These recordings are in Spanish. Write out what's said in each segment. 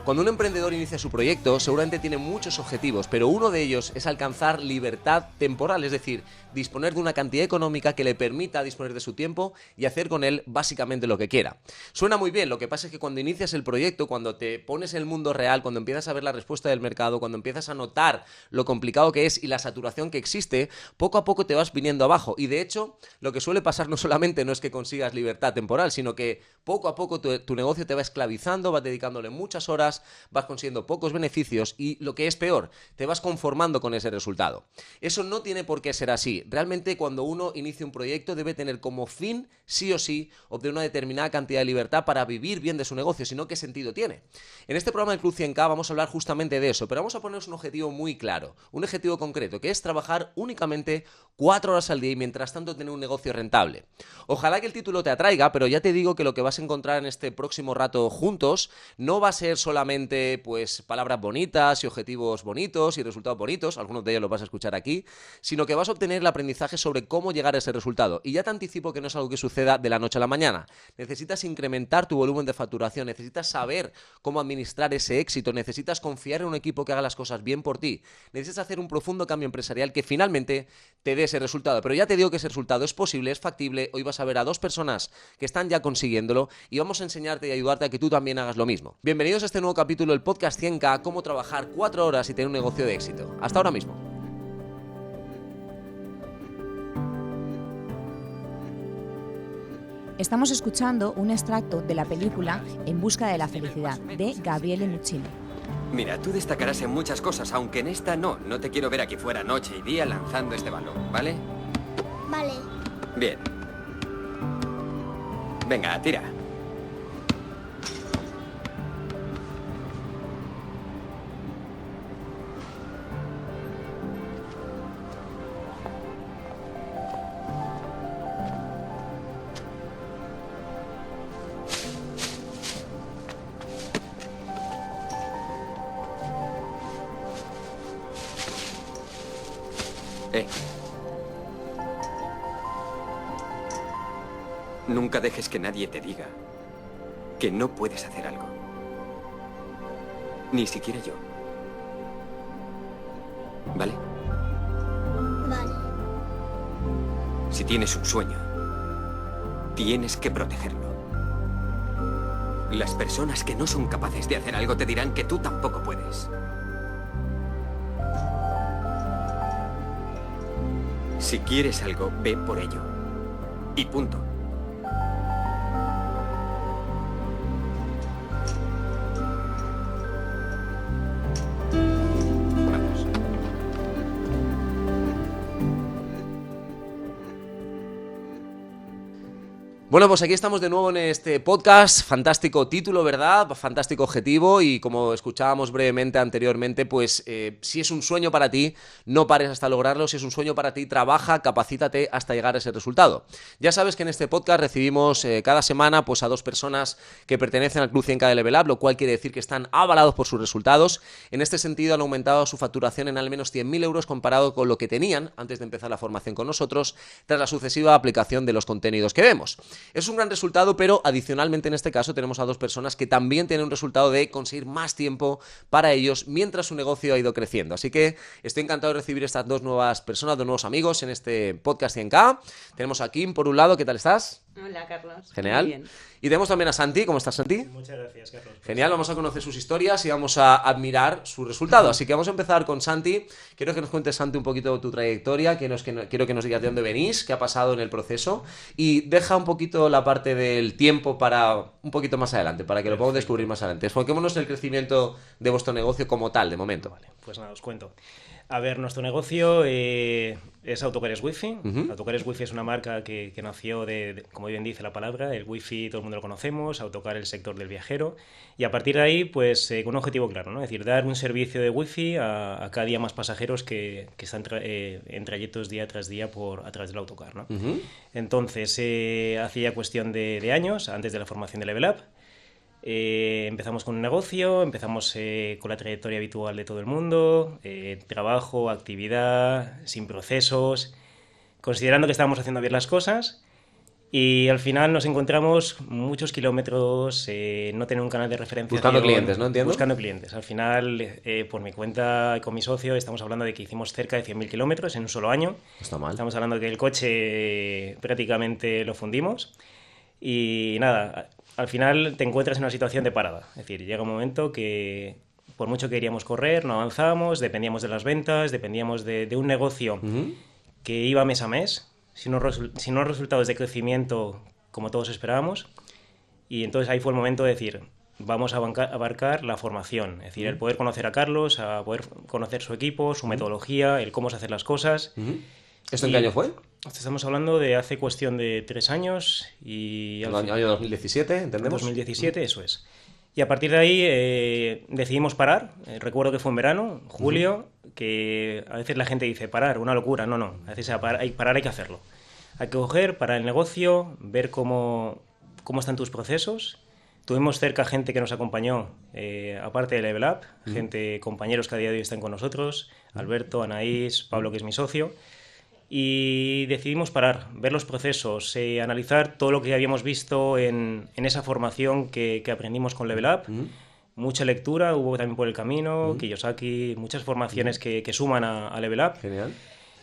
Cuando un emprendedor inicia su proyecto, seguramente tiene muchos objetivos, pero uno de ellos es alcanzar libertad temporal, es decir, disponer de una cantidad económica que le permita disponer de su tiempo y hacer con él básicamente lo que quiera. Suena muy bien, lo que pasa es que cuando inicias el proyecto, cuando te pones en el mundo real, cuando empiezas a ver la respuesta del mercado, cuando empiezas a notar lo complicado que es y la saturación que existe, poco a poco te vas viniendo abajo. Y de hecho, lo que suele pasar no solamente no es que consigas libertad temporal, sino que poco a poco tu negocio te va esclavizando, vas dedicándole muchas horas, vas consiguiendo pocos beneficios y, lo que es peor, te vas conformando con ese resultado. Eso no tiene por qué ser así. Realmente, cuando uno inicia un proyecto, debe tener como fin, sí o sí, obtener una determinada cantidad de libertad para vivir bien de su negocio, si no, ¿qué sentido tiene? En este programa de Club 100K vamos a hablar justamente de eso, pero vamos a ponernos un objetivo muy claro, un objetivo concreto, que es trabajar únicamente 4 horas al día y mientras tanto tener un negocio rentable. Ojalá que el título te atraiga, pero ya te digo que lo que vas a encontrar en este próximo rato juntos no va a ser solamente pues palabras bonitas y objetivos bonitos y resultados bonitos, algunos de ellos los vas a escuchar aquí, sino que vas a obtener el aprendizaje sobre cómo llegar a ese resultado. Y ya te anticipo que no es algo que suceda de la noche a la mañana. Necesitas incrementar tu volumen de facturación, necesitas saber cómo administrar ese éxito, necesitas confiar en un equipo que haga las cosas bien por ti, necesitas hacer un profundo cambio empresarial que finalmente te dé ese resultado. Pero ya te digo que ese resultado es posible, es factible. Hoy vas a ver a 2 personas que están ya consiguiéndolo y vamos a enseñarte y ayudarte a que tú también hagas lo mismo. Bienvenidos a este nuevo capítulo del podcast 100K, cómo trabajar 4 horas y tener un negocio de éxito. Hasta ahora mismo. Estamos escuchando un extracto de la película En busca de la felicidad, de Gabriele Muccino. Mira, tú destacarás en muchas cosas, aunque en esta no. No te quiero ver aquí fuera noche y día lanzando este balón, ¿vale? Vale. Bien. Venga, tira. Nunca dejes que nadie te diga que no puedes hacer algo. Ni siquiera yo. ¿Vale? Vale. Si tienes un sueño, tienes que protegerlo. Las personas que no son capaces de hacer algo te dirán que tú tampoco puedes. Si quieres algo, ve por ello. Y punto. Vamos. Bueno, pues aquí estamos de nuevo en este podcast, fantástico título, ¿verdad? Fantástico objetivo y como escuchábamos brevemente anteriormente, pues si es un sueño para ti, no pares hasta lograrlo, si es un sueño para ti, trabaja, capacítate hasta llegar a ese resultado. Ya sabes que en este podcast recibimos cada semana pues a 2 personas que pertenecen al Club 100K de Level Up, lo cual quiere decir que están avalados por sus resultados. En este sentido han aumentado su facturación en al menos 100.000 euros comparado con lo que tenían antes de empezar la formación con nosotros, tras la sucesiva aplicación de los contenidos que vemos. Es un gran resultado, pero adicionalmente en este caso tenemos a 2 personas que también tienen un resultado de conseguir más tiempo para ellos mientras su negocio ha ido creciendo. Así que estoy encantado de recibir estas 2 nuevas personas, 2 nuevos amigos en este podcast 100K. Tenemos a Kim, por un lado, ¿qué tal estás? Hola, Carlos. Genial. Muy bien. Y tenemos también a Santi. ¿Cómo estás, Santi? Muchas gracias, Carlos. Genial, vamos a conocer sus historias y vamos a admirar su resultado. Así que vamos a empezar con Santi. Quiero que nos cuentes, Santi, un poquito tu trayectoria, quiero que nos digas de dónde venís, qué ha pasado en el proceso y deja un poquito la parte del tiempo para un poquito más adelante, para que lo podamos descubrir más adelante. Enfoquémonos en el crecimiento de vuestro negocio como tal, de momento. Vale, pues nada, os cuento. A ver, nuestro negocio es Autocares Wi-Fi. Autocares Wi-Fi es una marca que nació como bien dice la palabra, el Wi-Fi todo el mundo lo conocemos, Autocar el sector del viajero, y a partir de ahí, pues con un objetivo claro, ¿no? Es decir, dar un servicio de Wi-Fi a cada día más pasajeros que están en trayectos día tras día a través del autocar, ¿no? Entonces, hace ya cuestión de años, antes de la formación de Level Up, empezamos con un negocio, empezamos con la trayectoria habitual de todo el mundo, trabajo, actividad, sin procesos, considerando que estábamos haciendo bien las cosas Y al final nos encontramos muchos kilómetros, no tener un canal de referenciación. Buscando clientes, ¿no? Entiendo. Buscando clientes. Al final, por mi cuenta y con mi socio, estamos hablando de que hicimos cerca de 100.000 kilómetros en un solo año. No está mal. Estamos hablando de que el coche prácticamente lo fundimos. Y nada, al final te encuentras en una situación de parada. Es decir, llega un momento que por mucho que queríamos correr, no avanzábamos, dependíamos de las ventas, dependíamos de un negocio que iba mes a mes, sin unos resultados de crecimiento como todos esperábamos. Y entonces ahí fue el momento de decir, vamos a abarcar la formación. Es decir, el poder conocer a Carlos, a poder conocer su equipo, su metodología, el cómo se hacen las cosas. ¿Esto en qué año fue? Estamos hablando de hace cuestión de 3 años y... El año 2017, ¿entendemos? 2017, eso es. Y a partir de ahí decidimos parar. Recuerdo que fue en verano, julio, que a veces la gente dice, parar, una locura. No, a veces parar hay que hacerlo. Hay que coger, parar el negocio, ver cómo están tus procesos. Tuvimos cerca gente que nos acompañó, aparte de Level Up, compañeros que a día de hoy están con nosotros, Alberto, Anaís, Pablo, que es mi socio. Y decidimos parar, ver los procesos, analizar todo lo que habíamos visto en esa formación que aprendimos con Level Up. Mucha lectura hubo también por el camino, Kiyosaki, muchas formaciones que suman a Level Up. Genial.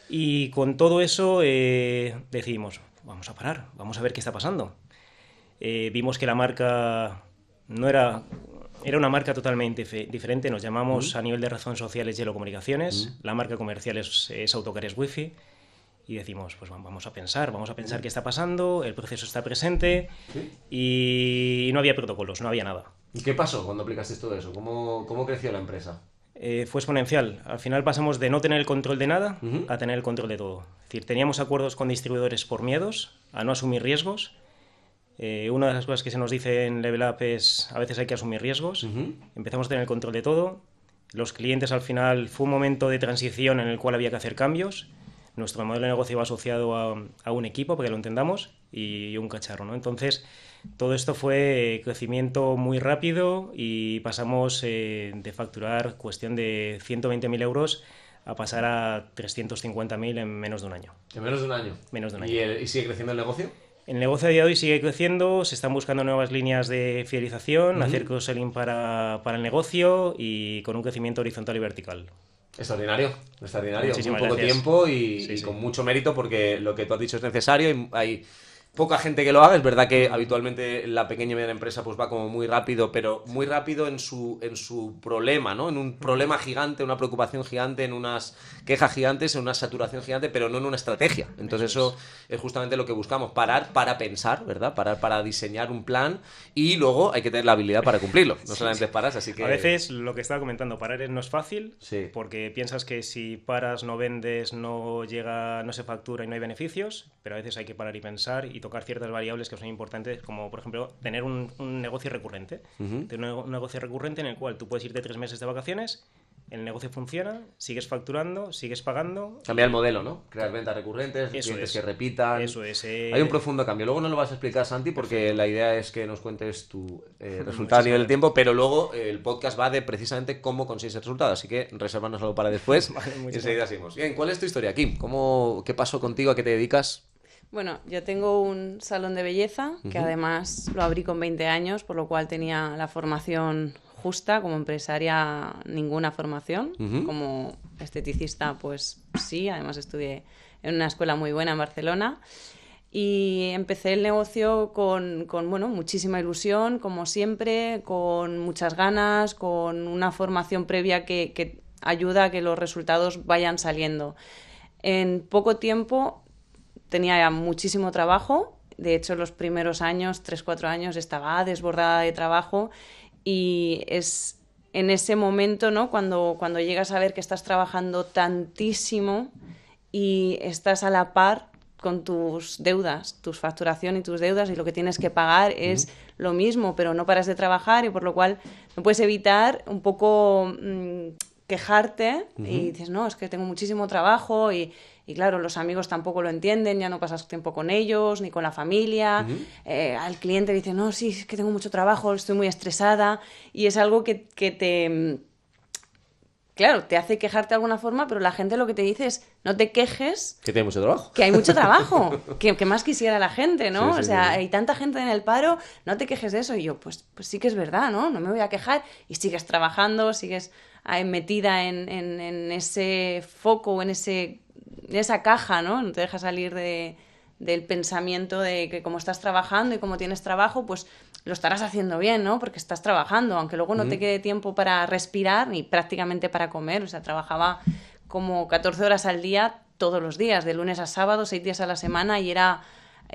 Y con todo eso decidimos, vamos a parar, vamos a ver qué está pasando. Vimos que la marca no era una marca totalmente diferente. Nos llamamos a nivel de razones sociales Yellow Comunicaciones. La marca comercial es Autocares Wi-Fi. Y decimos, pues vamos a pensar qué está pasando, el proceso está presente y no había protocolos, no había nada. ¿Y qué pasó cuando aplicaste todo eso? ¿Cómo creció la empresa? Fue exponencial. Al final pasamos de no tener el control de nada a tener el control de todo. Es decir, teníamos acuerdos con distribuidores por miedos, a no asumir riesgos. Una de las cosas que se nos dice en Level Up es a veces hay que asumir riesgos. Empezamos a tener el control de todo. Los clientes al final fue un momento de transición en el cual había que hacer cambios. Nuestro modelo de negocio va asociado a un equipo, para que lo entendamos, y un cacharro, ¿no? Entonces, todo esto fue crecimiento muy rápido y pasamos de facturar cuestión de 120.000 euros a pasar a 350.000 en menos de un año. ¿En menos de un año? Menos de un año. ¿Y sigue creciendo el negocio? El negocio a día de hoy sigue creciendo, se están buscando nuevas líneas de fidelización, hacer cross-selling para el negocio y con un crecimiento horizontal y vertical. Extraordinario. Muchísimas Muy poco gracias. tiempo y con mucho mérito, porque lo que tú has dicho es necesario y hay poca gente que lo haga. Es verdad que habitualmente la pequeña y mediana empresa pues va como muy rápido, pero muy rápido en su problema, ¿no? En un problema gigante, una preocupación gigante, en unas quejas gigantes, en una saturación gigante, pero no en una estrategia. Entonces eso es justamente lo que buscamos, parar para pensar, ¿verdad? Parar para diseñar un plan y luego hay que tener la habilidad para cumplirlo. No solamente paras, así que... A veces lo que estaba comentando, parar no es fácil, Sí. porque piensas que si paras, no vendes, no se factura y no hay beneficios, pero a veces hay que parar y pensar y tocar ciertas variables que son importantes, como por ejemplo tener un negocio recurrente. Tener un negocio recurrente en el cual tú puedes irte 3 meses de vacaciones, el negocio funciona, sigues facturando, sigues pagando. Cambiar el modelo, ¿no? Crear ventas recurrentes, clientes que repitan. Eso es. Hay un profundo cambio. Luego no lo vas a explicar, Santi, porque la idea es que nos cuentes tu resultado a nivel de tiempo, pero luego el podcast va de precisamente cómo consigues el resultado, así que resérvanos algo para después. Vale, y enseguida seguimos. Bien, ¿cuál es tu historia, Kim? ¿Qué pasó contigo? ¿A qué te dedicas? Bueno, yo tengo un salón de belleza que además lo abrí con 20 años, por lo cual tenía la formación justa. Como empresaria, ninguna formación. Como esteticista, pues sí. Además estudié en una escuela muy buena en Barcelona. Y empecé el negocio con muchísima ilusión, como siempre, con muchas ganas, con una formación previa que ayuda a que los resultados vayan saliendo. En poco tiempo tenía ya muchísimo trabajo. De hecho, los primeros años, 3-4 años, estaba desbordada de trabajo y es en ese momento, ¿no?, cuando llegas a ver que estás trabajando tantísimo y estás a la par con tus deudas, tu facturación y tus deudas, y lo que tienes que pagar es lo mismo, pero no paras de trabajar y por lo cual no puedes evitar un poco quejarte y dices, no, es que tengo muchísimo trabajo y claro, los amigos tampoco lo entienden, ya no pasas tiempo con ellos ni con la familia. Al cliente dice, no, sí, es que tengo mucho trabajo, estoy muy estresada, y es algo que claro, te hace quejarte de alguna forma, pero la gente lo que te dice es, no te quejes, Que tiene mucho trabajo. que hay mucho trabajo, que más quisiera la gente, ¿no? Sí, sí, o sea, sí. hay tanta gente en el paro, no te quejes de eso. Y yo, pues sí que es verdad, ¿no? No me voy a quejar. Y sigues trabajando, sigues metida en ese foco, en esa caja, ¿no? No te dejas salir del pensamiento de que como estás trabajando y como tienes trabajo, pues lo estarás haciendo bien, ¿no? Porque estás trabajando, aunque luego no te quede tiempo para respirar ni prácticamente para comer. O sea, trabajaba como 14 horas al día todos los días, de lunes a sábado, 6 días a la semana, y era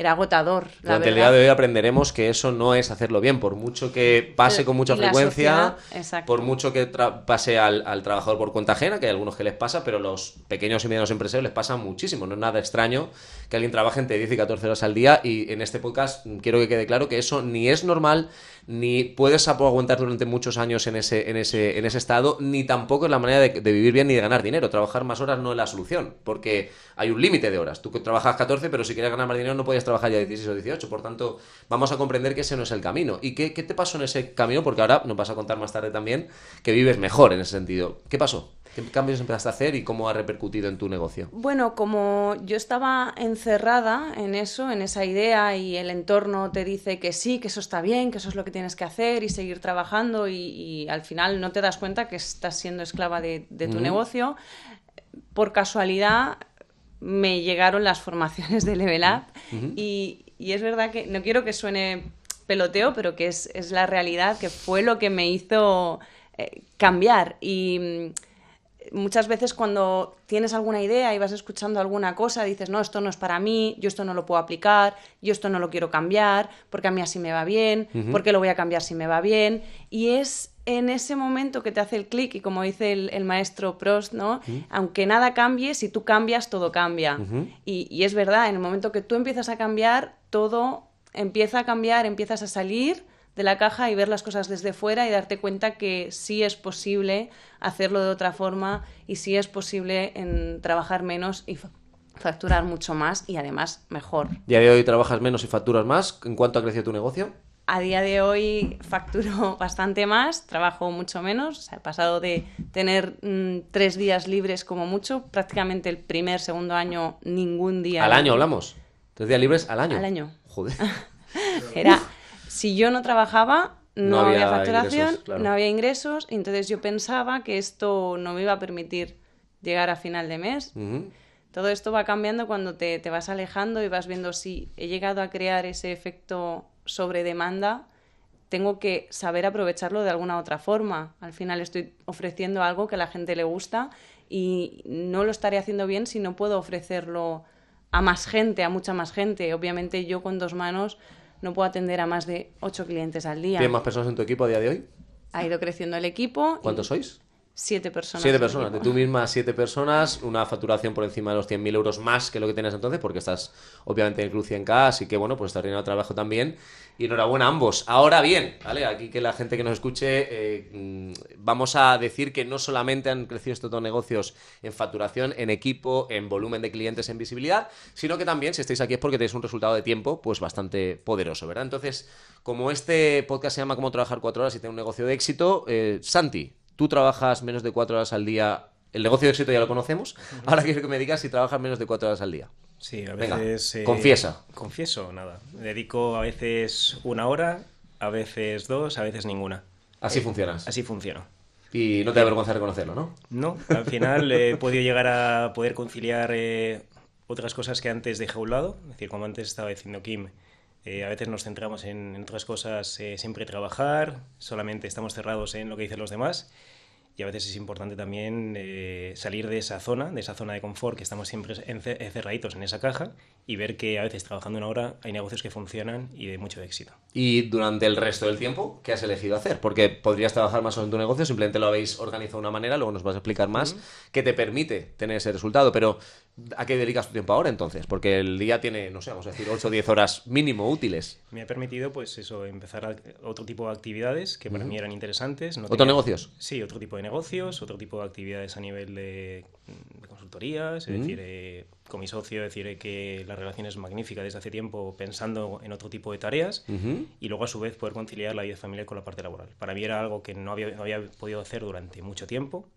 agotador, la Durante el verdad. día de hoy aprenderemos que eso no es hacerlo bien, por mucho que pase con mucha Y la frecuencia, sociedad, exacto. por mucho que pase al trabajador por cuenta ajena, que hay algunos que les pasa, pero los pequeños y medianos empresarios les pasa muchísimo. No es nada extraño que alguien trabaje entre 10 y 14 horas al día, y en este podcast quiero que quede claro que eso ni es normal, ni puedes aguantar durante muchos años en ese estado, ni tampoco es la manera de vivir bien ni de ganar dinero. Trabajar más horas no es la solución, porque hay un límite de horas. Tú trabajas 14, pero si quieres ganar más dinero no podías trabajar ya 16 o 18. Por tanto, vamos a comprender que ese no es el camino. ¿Y qué te pasó en ese camino? Porque ahora nos vas a contar más tarde también que vives mejor en ese sentido. ¿Qué pasó? ¿Qué cambios empezaste a hacer y cómo ha repercutido en tu negocio? Bueno, como yo estaba encerrada en eso, en esa idea, y el entorno te dice que sí, que eso está bien, que eso es lo que tienes que hacer y seguir trabajando, y al final no te das cuenta que estás siendo esclava de tu negocio, por casualidad me llegaron las formaciones de Level Up y es verdad que no quiero que suene peloteo, pero que es la realidad, que fue lo que me hizo cambiar. Y muchas veces cuando tienes alguna idea y vas escuchando alguna cosa, dices, no, esto no es para mí, yo esto no lo puedo aplicar, yo esto no lo quiero cambiar, porque a mí así me va bien, ¿por qué lo voy a cambiar si me va bien? Y es en ese momento que te hace el clic, y como dice el maestro Prost, ¿no? Aunque nada cambie, si tú cambias, todo cambia. Y es verdad, en el momento que tú empiezas a cambiar, todo empieza a cambiar, empiezas a salir de la caja y ver las cosas desde fuera y darte cuenta que sí es posible hacerlo de otra forma, y sí es posible trabajar menos y facturar mucho más, y además mejor. ¿Y a día de hoy trabajas menos y facturas más? ¿En cuánto ha crecido tu negocio? A día de hoy facturo bastante más, trabajo mucho menos. O sea, he pasado de tener 3 días libres como mucho, prácticamente el segundo año, ningún día ¿Al libre. año hablamos? 3 días libres al año. Al año. Joder. Era, si yo no trabajaba, no había facturación, ingresos, claro. no había ingresos, y entonces yo pensaba que esto no me iba a permitir llegar a final de mes. Todo esto va cambiando cuando te vas alejando y vas viendo si he llegado a crear ese efecto sobre demanda, tengo que saber aprovecharlo de alguna otra forma. Al final estoy ofreciendo algo que a la gente le gusta, y no lo estaré haciendo bien si no puedo ofrecerlo a más gente, a mucha más gente. Obviamente yo con 2 manos no puedo atender a más de 8 clientes al día. ¿Tienes más personas en tu equipo a día de hoy? Ha ido creciendo el equipo. ¿Cuántos sois? 7 personas. 7 en el personas, de equipo. tú misma 7 personas, una facturación por encima de los 100.000 euros más que lo que tenías entonces, porque estás obviamente en el Club 100K, así que bueno, pues estás teniendo trabajo también, y enhorabuena a ambos. Ahora bien, ¿vale? Aquí que la gente que nos escuche, vamos a decir que no solamente han crecido estos dos negocios en facturación, en equipo, en volumen de clientes, en visibilidad, sino que también, si estáis aquí, es porque tenéis un resultado de tiempo pues bastante poderoso, ¿verdad? Entonces, como este podcast se llama Cómo trabajar 4 horas y tener un negocio de éxito, Santi, tú trabajas menos de 4 horas al día. El negocio de éxito ya lo conocemos. Ahora quiero que me digas si trabajas menos de 4 horas al día. Sí, a Venga, veces... confiesa. Confieso, nada. Dedico a veces 1 hora, a veces 2, a veces ninguna. Así funcionas. Así funciona. Y no te da vergüenza reconocerlo, ¿no? No, al final he podido llegar a poder conciliar otras cosas que antes dejé a un lado. Es decir, como antes estaba diciendo Kim, a veces nos centramos en otras cosas, siempre trabajar, solamente estamos cerrados en lo que dicen los demás. Y a veces es importante también salir de esa zona de confort, que estamos siempre encerraditos en esa caja, y ver que a veces trabajando 1 hora hay negocios que funcionan y de mucho éxito. Y durante el resto del tiempo, ¿qué has elegido hacer? Porque podrías trabajar más en tu negocio, simplemente lo habéis organizado de una manera, luego nos vas a explicar más, que te permite tener ese resultado. Pero ¿a qué dedicas tu tiempo ahora entonces? Porque el día tiene, no sé, vamos a decir 8 o 10 horas mínimo útiles. Me ha permitido, pues eso, empezar otro tipo de actividades que para mí eran interesantes. ¿Otros negocios? Sí, otro tipo de negocios, otro tipo de actividades a nivel de consultorías, es decir, con mi socio, decir que la relación es magnífica desde hace tiempo, pensando en otro tipo de tareas, y luego a su vez poder conciliar la vida familiar con la parte laboral. Para mí era algo que no había podido hacer durante mucho tiempo,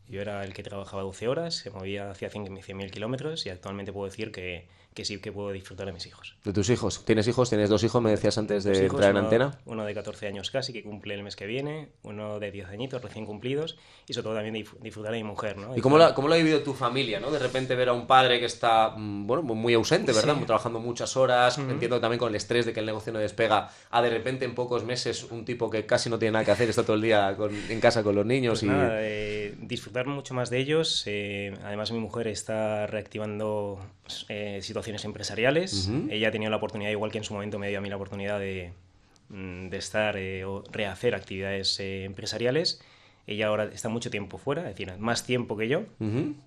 Yo era el que trabajaba 12 horas, se movía hacia 100.000 kilómetros y actualmente puedo decir que sí que puedo disfrutar de mis hijos. ¿De tus hijos? ¿Tienes hijos? ¿Tienes 2 hijos? Me decías antes de entrar en antena. Uno de 14 años casi, que cumple el mes que viene, uno de 10 añitos recién cumplidos, y sobre todo también disfrutar de mi mujer, ¿no? ¿Y cómo lo ha vivido tu familia, ¿no? De repente ver a un padre que está, bueno, muy ausente, ¿verdad? Sí. Trabajando muchas horas, entiendo que también con el estrés de que el negocio no despega, a de repente en pocos meses un tipo que casi no tiene nada que hacer, está todo el día en casa con los niños. Pues nada, disfrutar mucho más de ellos. Además, mi mujer está reactivando situaciones empresariales. Ella ha tenido la oportunidad, igual que en su momento me dio a mí la oportunidad de estar o rehacer actividades empresariales. Ella ahora está mucho tiempo fuera, es decir, más tiempo que yo,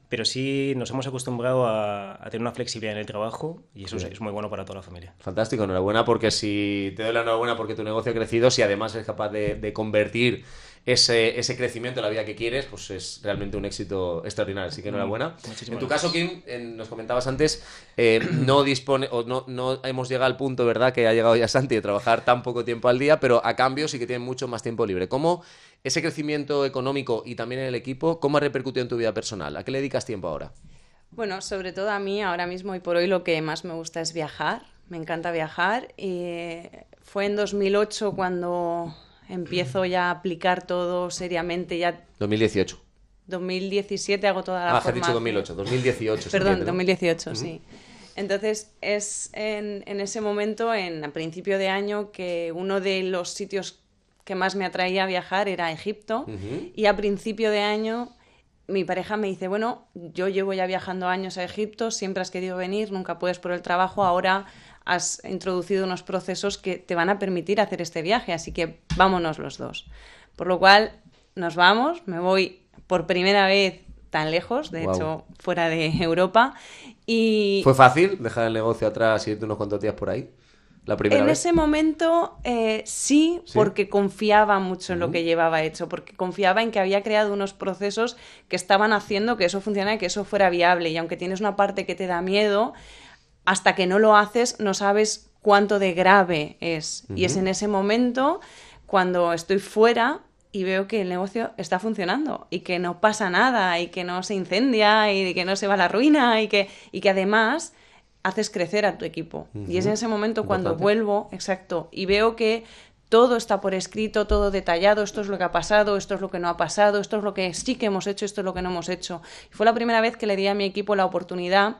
pero sí nos hemos acostumbrado a tener una flexibilidad en el trabajo y eso es muy bueno para toda la familia. Fantástico, enhorabuena, porque si te doy la enhorabuena porque tu negocio ha crecido, si además eres capaz de convertir ese crecimiento en la vida que quieres, pues es realmente un éxito extraordinario, así que enhorabuena. En tu caso, Kim, nos comentabas antes, no hemos llegado al punto, ¿verdad?, que ha llegado ya Santi, de trabajar tan poco tiempo al día, pero a cambio sí que tienen mucho más tiempo libre. ¿Cómo ese crecimiento económico y también en el equipo, cómo ha repercutido en tu vida personal? ¿A qué le dedicas tiempo ahora? Bueno, sobre todo a mí ahora mismo y por hoy lo que más me gusta es viajar. Me encanta viajar. Y fue en 2008 cuando empiezo ya a aplicar todo seriamente. 2018. 2017 hago toda la formación. Has dicho 2008, 2018. Perdón, ¿no? 2018, sí. Entonces es en ese momento, a principio de año, que uno de los sitios que más me atraía a viajar era Egipto. Y a principio de año mi pareja me dice, bueno, yo llevo ya viajando años a Egipto, siempre has querido venir, nunca puedes por el trabajo, ahora has introducido unos procesos que te van a permitir hacer este viaje, así que vámonos los dos. Por lo cual nos vamos, me voy por primera vez tan lejos, de hecho fuera de Europa. Y ¿fue fácil dejar el negocio atrás y irte unos cuantos días por ahí? ¿La primera vez? Ese momento sí, porque confiaba mucho en lo que llevaba hecho, porque confiaba en que había creado unos procesos que estaban haciendo que eso funcionara y que eso fuera viable. Y aunque tienes una parte que te da miedo, hasta que no lo haces no sabes cuánto de grave es. Y es en ese momento cuando estoy fuera y veo que el negocio está funcionando y que no pasa nada y que no se incendia y que no se va a la ruina y que además haces crecer a tu equipo. Y es en ese momento cuando vuelvo, exacto, y veo que todo está por escrito, todo detallado, esto es lo que ha pasado, esto es lo que no ha pasado, esto es lo que sí que hemos hecho, esto es lo que no hemos hecho. Y fue la primera vez que le di a mi equipo la oportunidad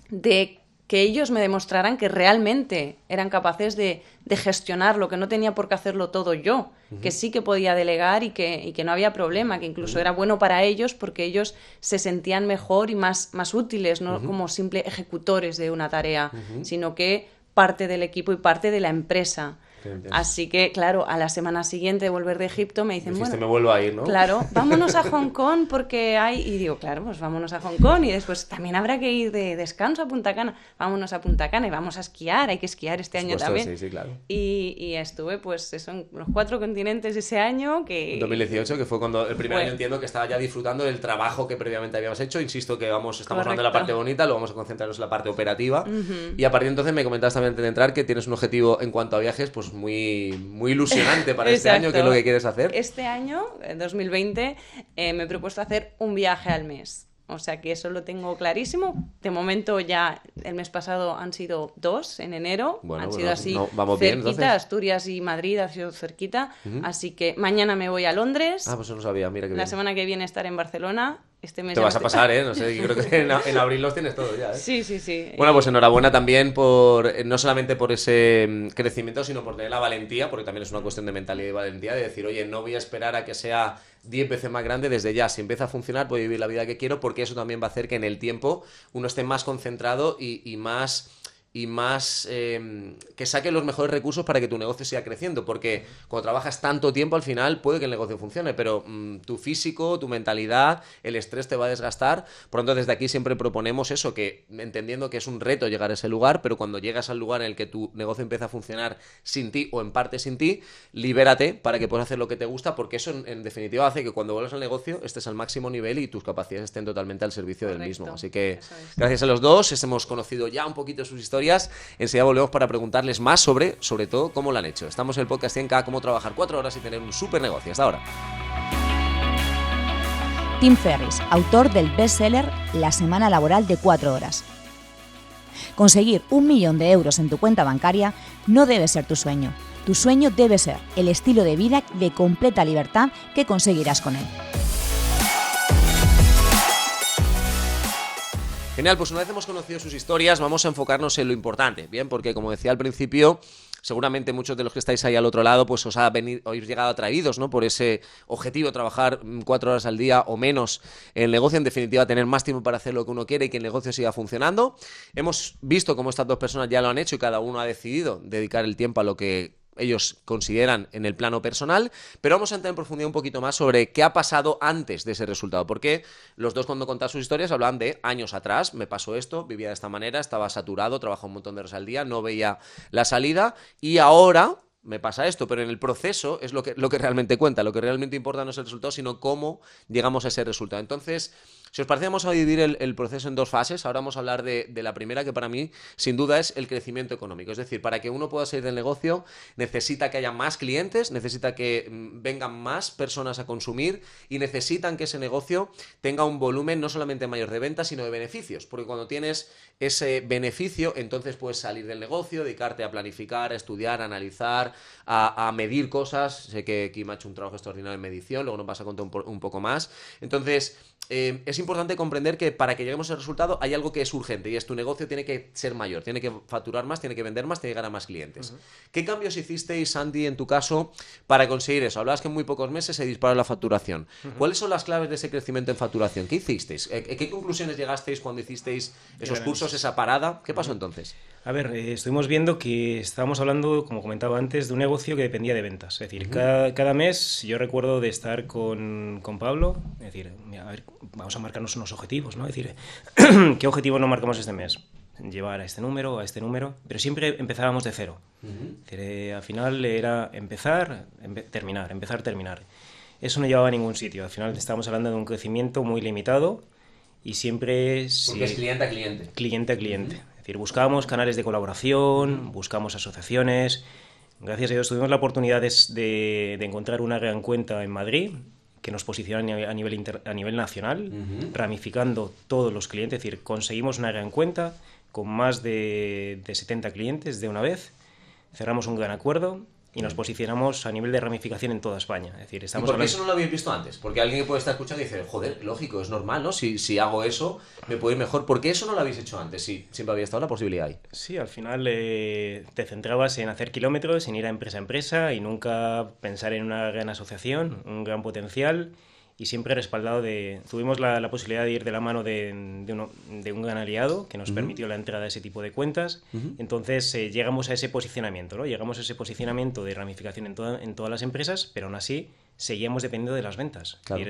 de que ellos me demostraran que realmente eran capaces de gestionarlo, que no tenía por qué hacerlo todo yo, que sí que podía delegar y que no había problema, que incluso era bueno para ellos porque ellos se sentían mejor y más útiles, no como simples ejecutores de una tarea, sino que parte del equipo y parte de la empresa. Así que, claro, a la semana siguiente de volver de Egipto me dicen, bueno, me vuelvo a ir, ¿no? Claro, vámonos a Hong Kong porque hay... Y digo, claro, pues vámonos a Hong Kong y después también habrá que ir de descanso a Punta Cana. Vámonos a Punta Cana y vamos a esquiar, hay que esquiar este año también. Sí, claro. Y estuve, pues, eso, en los 4 continentes ese año que... 2018, que fue cuando el primer año entiendo que estaba ya disfrutando del trabajo que previamente habíamos hecho. Insisto que estamos hablando de la parte bonita, lo vamos a concentrarnos en la parte operativa. Y a partir de entonces me comentabas también antes de entrar que tienes un objetivo en cuanto a viajes, pues muy ilusionante para este año. ¿Qué es lo que quieres hacer? Este año, 2020, me he propuesto hacer un viaje al mes. O sea que eso lo tengo clarísimo. De momento ya el mes pasado han sido 2 en enero. Han sido así vamos cerquita, bien, Asturias y Madrid ha sido cerquita. Así que mañana me voy a Londres. Pues eso no sabía, mira que bien. La semana que viene estaré en Barcelona. Este mes te vas a pasar, no sé, yo creo que en abril los tienes todos ya, Sí. Bueno, pues enhorabuena también no solamente por ese crecimiento, sino por tener la valentía, porque también es una cuestión de mentalidad y valentía, de decir, oye, no voy a esperar a que sea 10 veces más grande desde ya. Si empieza a funcionar, voy a vivir la vida que quiero, porque eso también va a hacer que en el tiempo uno esté más concentrado y más que saque los mejores recursos para que tu negocio siga creciendo, porque cuando trabajas tanto tiempo al final puede que el negocio funcione, pero tu físico, tu mentalidad, el estrés te va a desgastar. Por lo tanto, desde aquí siempre proponemos eso, que entendiendo que es un reto llegar a ese lugar, pero cuando llegas al lugar en el que tu negocio empieza a funcionar sin ti o en parte sin ti, libérate para que puedas hacer lo que te gusta, porque eso en definitiva hace que cuando vuelvas al negocio estés al máximo nivel y tus capacidades estén totalmente al servicio del mismo. Así que gracias a los dos, hemos conocido ya un poquito sus historias. Enseguida volvemos para preguntarles más sobre todo cómo lo han hecho. Estamos en el podcast 100K, cómo trabajar 4 horas y tener un super negocio. Hasta ahora. Tim Ferriss, autor del bestseller La semana laboral de 4 horas. Conseguir 1 millón de euros en tu cuenta bancaria no debe ser tu sueño. Tu sueño debe ser el estilo de vida de completa libertad que conseguirás con él. Genial, pues una vez hemos conocido sus historias, vamos a enfocarnos en lo importante, ¿bien? Porque como decía al principio, seguramente muchos de los que estáis ahí al otro lado, pues os habéis llegado atraídos, ¿no? Por ese objetivo, trabajar 4 horas al día o menos en el negocio, en definitiva, tener más tiempo para hacer lo que uno quiere y que el negocio siga funcionando. Hemos visto cómo estas dos personas ya lo han hecho y cada uno ha decidido dedicar el tiempo a lo que ellos consideran en el plano personal, pero vamos a entrar en profundidad un poquito más sobre qué ha pasado antes de ese resultado, porque los dos cuando contaban sus historias hablaban de años atrás, me pasó esto, vivía de esta manera, estaba saturado, trabajaba un montón de horas al día, no veía la salida y ahora me pasa esto, pero en el proceso es lo que realmente cuenta, lo que realmente importa no es el resultado, sino cómo llegamos a ese resultado. Entonces, si os parece, vamos a dividir el proceso en 2 fases. Ahora vamos a hablar de la primera, que para mí, sin duda, es el crecimiento económico. Es decir, para que uno pueda salir del negocio, necesita que haya más clientes, necesita que vengan más personas a consumir y necesitan que ese negocio tenga un volumen no solamente mayor de ventas, sino de beneficios. Porque cuando tienes ese beneficio, entonces puedes salir del negocio, dedicarte a planificar, a estudiar, a analizar, a medir cosas. Sé que Kim ha hecho un trabajo extraordinario en medición, luego nos vas a contar un poco más. Entonces, es importante comprender que para que lleguemos al resultado hay algo que es urgente y es tu negocio tiene que ser mayor, tiene que facturar más, tiene que vender más, tiene que llegar a más clientes. ¿Qué cambios hicisteis, Santi, en tu caso para conseguir eso? Hablabas que en muy pocos meses se disparó la facturación. ¿Cuáles son las claves de ese crecimiento en facturación? ¿Qué hicisteis? ¿Qué conclusiones llegasteis cuando hicisteis esos cursos, esa parada? ¿Qué pasó entonces? A ver, estuvimos viendo que estábamos hablando, como comentaba antes, de un negocio que dependía de ventas. Es decir, cada mes yo recuerdo de estar con Pablo, es decir, mira, a ver, vamos a marcarnos unos objetivos, ¿no? Es decir, ¿qué objetivo nos marcamos este mes? Llevar a este número, pero siempre empezábamos de cero. Es decir, al final era empezar, terminar. Eso no llevaba a ningún sitio. Al final estábamos hablando de un crecimiento muy limitado y siempre... Porque es cliente a cliente. Cliente a cliente. Es decir, buscábamos canales de colaboración, buscamos asociaciones. Gracias a Dios tuvimos la oportunidad de encontrar una gran cuenta en Madrid que nos posiciona a nivel nacional, ramificando todos los clientes. Es decir, conseguimos una gran cuenta con más de 70 clientes de una vez, cerramos un gran acuerdo y nos posicionamos a nivel de ramificación en toda España. Es decir, ¿Y por qué eso no lo habéis visto antes? Porque alguien que puede estar escuchando y dice, joder, lógico, es normal, ¿no? Si hago eso, me puede ir mejor. ¿Por qué eso no lo habéis hecho antes? Si siempre había estado la posibilidad ahí. Sí, al final te centrabas en hacer kilómetros, en ir a empresa y nunca pensar en una gran asociación, un gran potencial y siempre respaldado de... Tuvimos la posibilidad de ir de la mano de un gran aliado que nos permitió la entrada a ese tipo de cuentas. Entonces llegamos a ese posicionamiento, ¿no? Llegamos a ese posicionamiento de ramificación en todas las empresas, pero aún así seguíamos dependiendo de las ventas. Claro.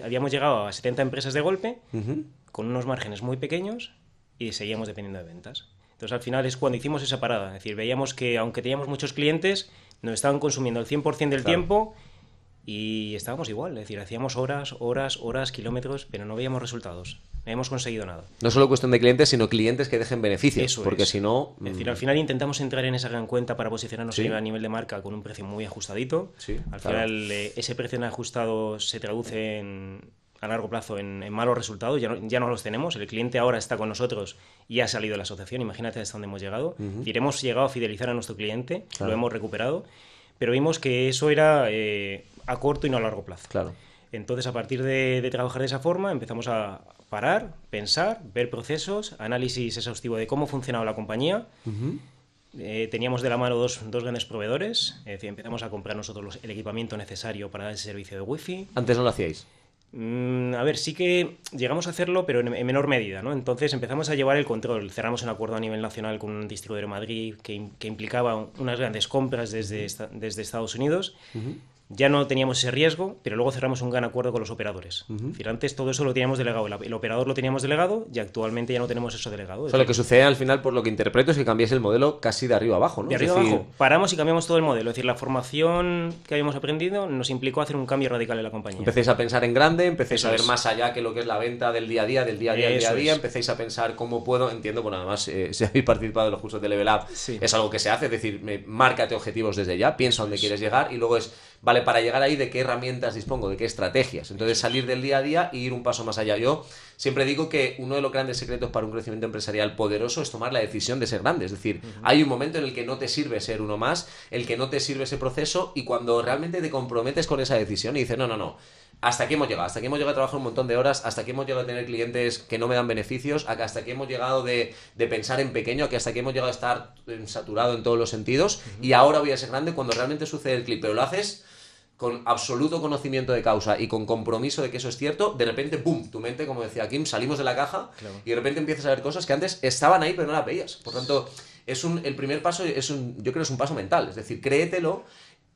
Habíamos llegado a 70 empresas de golpe con unos márgenes muy pequeños y seguíamos dependiendo de ventas. Entonces al final es cuando hicimos esa parada. Es decir, veíamos que aunque teníamos muchos clientes, nos estaban consumiendo el 100% del tiempo. Y estábamos igual, es decir, hacíamos horas, kilómetros, pero no veíamos resultados, no habíamos conseguido nada. No solo cuestión de clientes, sino clientes que dejen beneficios, Eso porque es. Si no... Es decir, al final intentamos entrar en esa gran cuenta para posicionarnos ¿Sí? a nivel de marca con un precio muy ajustadito. Sí, al claro. final ese precio en ajustado se traduce a largo plazo en malos resultados, ya no los tenemos, el cliente ahora está con nosotros y ha salido de la asociación, imagínate hasta dónde hemos llegado. Es decir, hemos llegado a fidelizar a nuestro cliente, Claro. Lo hemos recuperado, pero vimos que eso era... a corto y no a largo plazo. Claro. Entonces, a partir de trabajar de esa forma, empezamos a parar, pensar, ver procesos, análisis exhaustivo de cómo funcionaba la compañía. Teníamos de la mano dos grandes proveedores, es decir, empezamos a comprar nosotros el equipamiento necesario para dar ese servicio de wifi. Antes no lo hacíais. A ver, sí que llegamos a hacerlo, pero en menor medida, ¿no? Entonces empezamos a llevar el control. Cerramos un acuerdo a nivel nacional con un distribuidor en Madrid que implicaba unas grandes compras desde Estados Unidos. Ya no teníamos ese riesgo, pero luego cerramos un gran acuerdo con los operadores. Es decir, antes todo eso lo teníamos delegado, el operador lo teníamos delegado y actualmente ya no tenemos eso delegado. O sea, lo que sucede al final, por lo que interpreto, es que cambiáis el modelo casi de arriba abajo, ¿no? De arriba abajo. Paramos y cambiamos todo el modelo. Es decir, la formación que habíamos aprendido nos implicó hacer un cambio radical en la compañía. Empecéis a pensar en grande, empecéis Eso a ver es. más allá que lo que es la venta del día a día, Eso es. empecéis a pensar cómo puedo, entiendo, bueno, además, si habéis participado de los cursos de Level Up, Sí. es algo que se hace, es decir, márcate objetivos desde ya, piensa dónde quieres llegar y luego es, vale, para llegar ahí, ¿de qué herramientas dispongo? ¿De qué estrategias? Entonces, salir del día a día e ir un paso más allá. Yo siempre digo que uno de los grandes secretos para un crecimiento empresarial poderoso es tomar la decisión de ser grande. Es decir, hay un momento en el que no te sirve ser uno más, el que no te sirve ese proceso, y cuando realmente te comprometes con esa decisión y dices, no, hasta aquí hemos llegado a trabajar un montón de horas, hasta aquí hemos llegado a tener clientes que no me dan beneficios, hasta aquí hemos llegado de pensar en pequeño, hasta aquí hemos llegado a estar saturado en todos los sentidos, y ahora voy a ser grande, cuando realmente sucede el clip, pero lo haces con absoluto conocimiento de causa y con compromiso de que eso es cierto, de repente, ¡pum!, tu mente, como decía Kim, salimos de la caja, claro, y de repente empiezas a ver cosas que antes estaban ahí pero no las veías. Por tanto, el primer paso yo creo que es un paso mental, es decir, créetelo.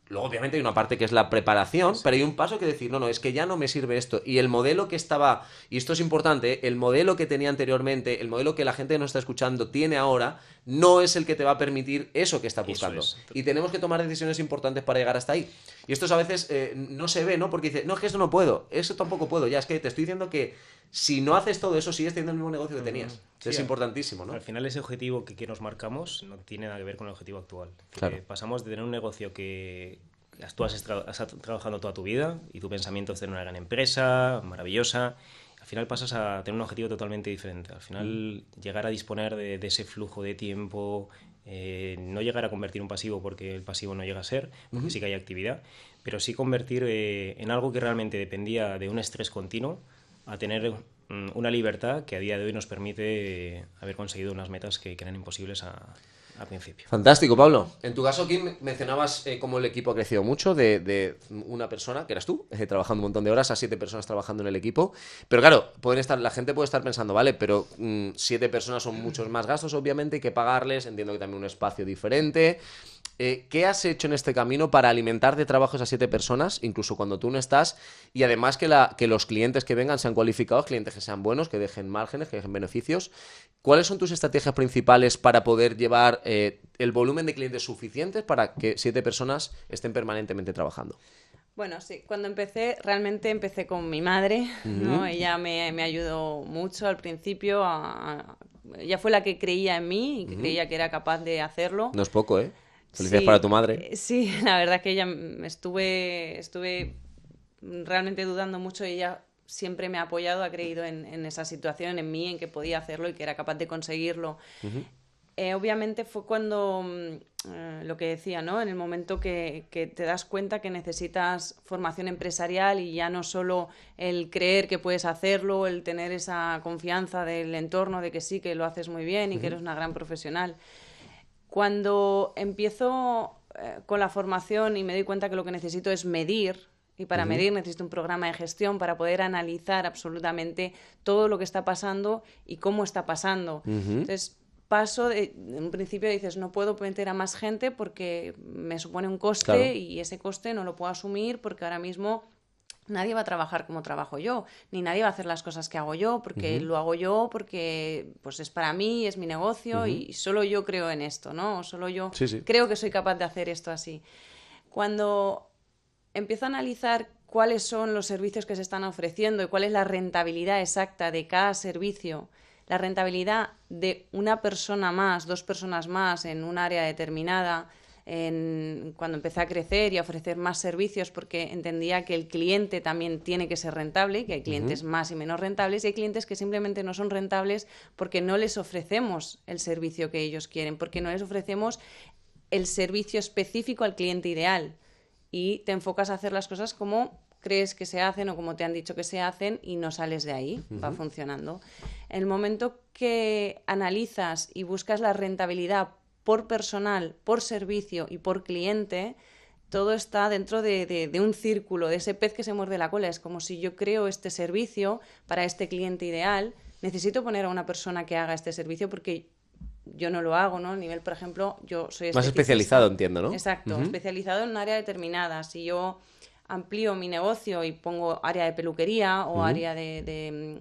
Luego, obviamente, hay una parte que es la preparación, pero hay un paso que decir, no, es que ya no me sirve esto. Y el modelo que estaba, y esto es importante, el modelo que tenía anteriormente, el modelo que la gente que nos está escuchando tiene ahora, no es el que te va a permitir eso que está buscando. Y tenemos que tomar decisiones importantes para llegar hasta ahí. Y esto a veces no se ve, ¿no? Porque dice, no, es que esto no puedo, eso tampoco puedo. Ya, es que te estoy diciendo que si no haces todo eso, sigues teniendo el mismo negocio que tenías. Sí, es importantísimo, ¿no? Al final, ese objetivo que nos marcamos no tiene nada que ver con el objetivo actual. Claro. Pasamos de tener un negocio que tú has estado trabajando toda tu vida y tu pensamiento es tener una gran empresa, maravillosa. Al final pasas a tener un objetivo totalmente diferente. Al final, llegar a disponer de ese flujo de tiempo, no llegar a convertir un pasivo, porque el pasivo no llega a ser, porque sí que hay actividad, pero sí convertir en algo que realmente dependía de un estrés continuo, a tener una libertad que a día de hoy nos permite haber conseguido unas metas que eran imposibles al principio. Fantástico, Pablo. En tu caso, Kim, mencionabas cómo el equipo ha crecido mucho, de una persona, que eras tú, trabajando un montón de horas, a 7 personas trabajando en el equipo. Pero claro, la gente puede estar pensando, vale, pero 7 personas son muchos más gastos, obviamente, hay que pagarles, entiendo que también un espacio diferente. ¿Qué has hecho en este camino para alimentar de trabajo a esas 7 personas, incluso cuando tú no estás, y además que los clientes que vengan sean cualificados, clientes que sean buenos, que dejen márgenes, que dejen beneficios? ¿Cuáles son tus estrategias principales para poder llevar el volumen de clientes suficientes para que 7 personas estén permanentemente trabajando? Bueno, sí, cuando realmente empecé con mi madre, ¿no? Ella me ayudó mucho al principio, ella fue la que creía en mí y que creía que era capaz de hacerlo. No es poco, ¿eh? Felicidades para tu madre. Sí, la verdad que ella estuve realmente dudando mucho, y ella siempre me ha apoyado, ha creído en esa situación, en mí, en que podía hacerlo y que era capaz de conseguirlo. Obviamente fue cuando, lo que decía, ¿no? En el momento que te das cuenta que necesitas formación empresarial, y ya no solo el creer que puedes hacerlo, el tener esa confianza del entorno de que sí, que lo haces muy bien y que eres una gran profesional. Cuando empiezo con la formación y me doy cuenta que lo que necesito es medir, y para medir necesito un programa de gestión para poder analizar absolutamente todo lo que está pasando y cómo está pasando. Entonces, en un principio dices, no puedo meter a más gente porque me supone un coste, claro, y ese coste no lo puedo asumir porque ahora mismo nadie va a trabajar como trabajo yo, ni nadie va a hacer las cosas que hago yo, porque lo hago yo, porque pues es para mí, es mi negocio, y solo yo creo en esto, ¿no? Solo yo creo que soy capaz de hacer esto así. Cuando empiezo a analizar cuáles son los servicios que se están ofreciendo y cuál es la rentabilidad exacta de cada servicio, la rentabilidad de una persona más, 2 personas más en un área determinada, cuando empecé a crecer y a ofrecer más servicios, porque entendía que el cliente también tiene que ser rentable, que hay clientes más y menos rentables, y hay clientes que simplemente no son rentables porque no les ofrecemos el servicio que ellos quieren, porque no les ofrecemos el servicio específico al cliente ideal, y te enfocas a hacer las cosas como crees que se hacen o como te han dicho que se hacen, y no sales de ahí, va funcionando. En el momento que analizas y buscas la rentabilidad por personal, por servicio y por cliente, todo está dentro de un círculo, de ese pez que se muerde la cola. Es como si yo creo este servicio para este cliente ideal, necesito poner a una persona que haga este servicio porque yo no lo hago, ¿no? A nivel, por ejemplo, yo soy más especializado, entiendo, ¿no? Exacto, especializado en un área determinada. Si yo amplío mi negocio y pongo área de peluquería o área de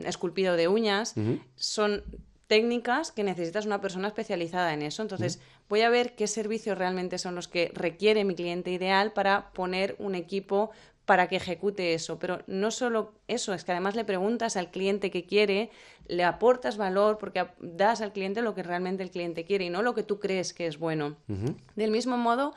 esculpido de uñas, son técnicas que necesitas una persona especializada en eso. Entonces, voy a ver qué servicios realmente son los que requiere mi cliente ideal para poner un equipo para que ejecute eso. Pero no solo eso, es que además le preguntas al cliente qué quiere, le aportas valor porque das al cliente lo que realmente el cliente quiere y no lo que tú crees que es bueno. Del mismo modo,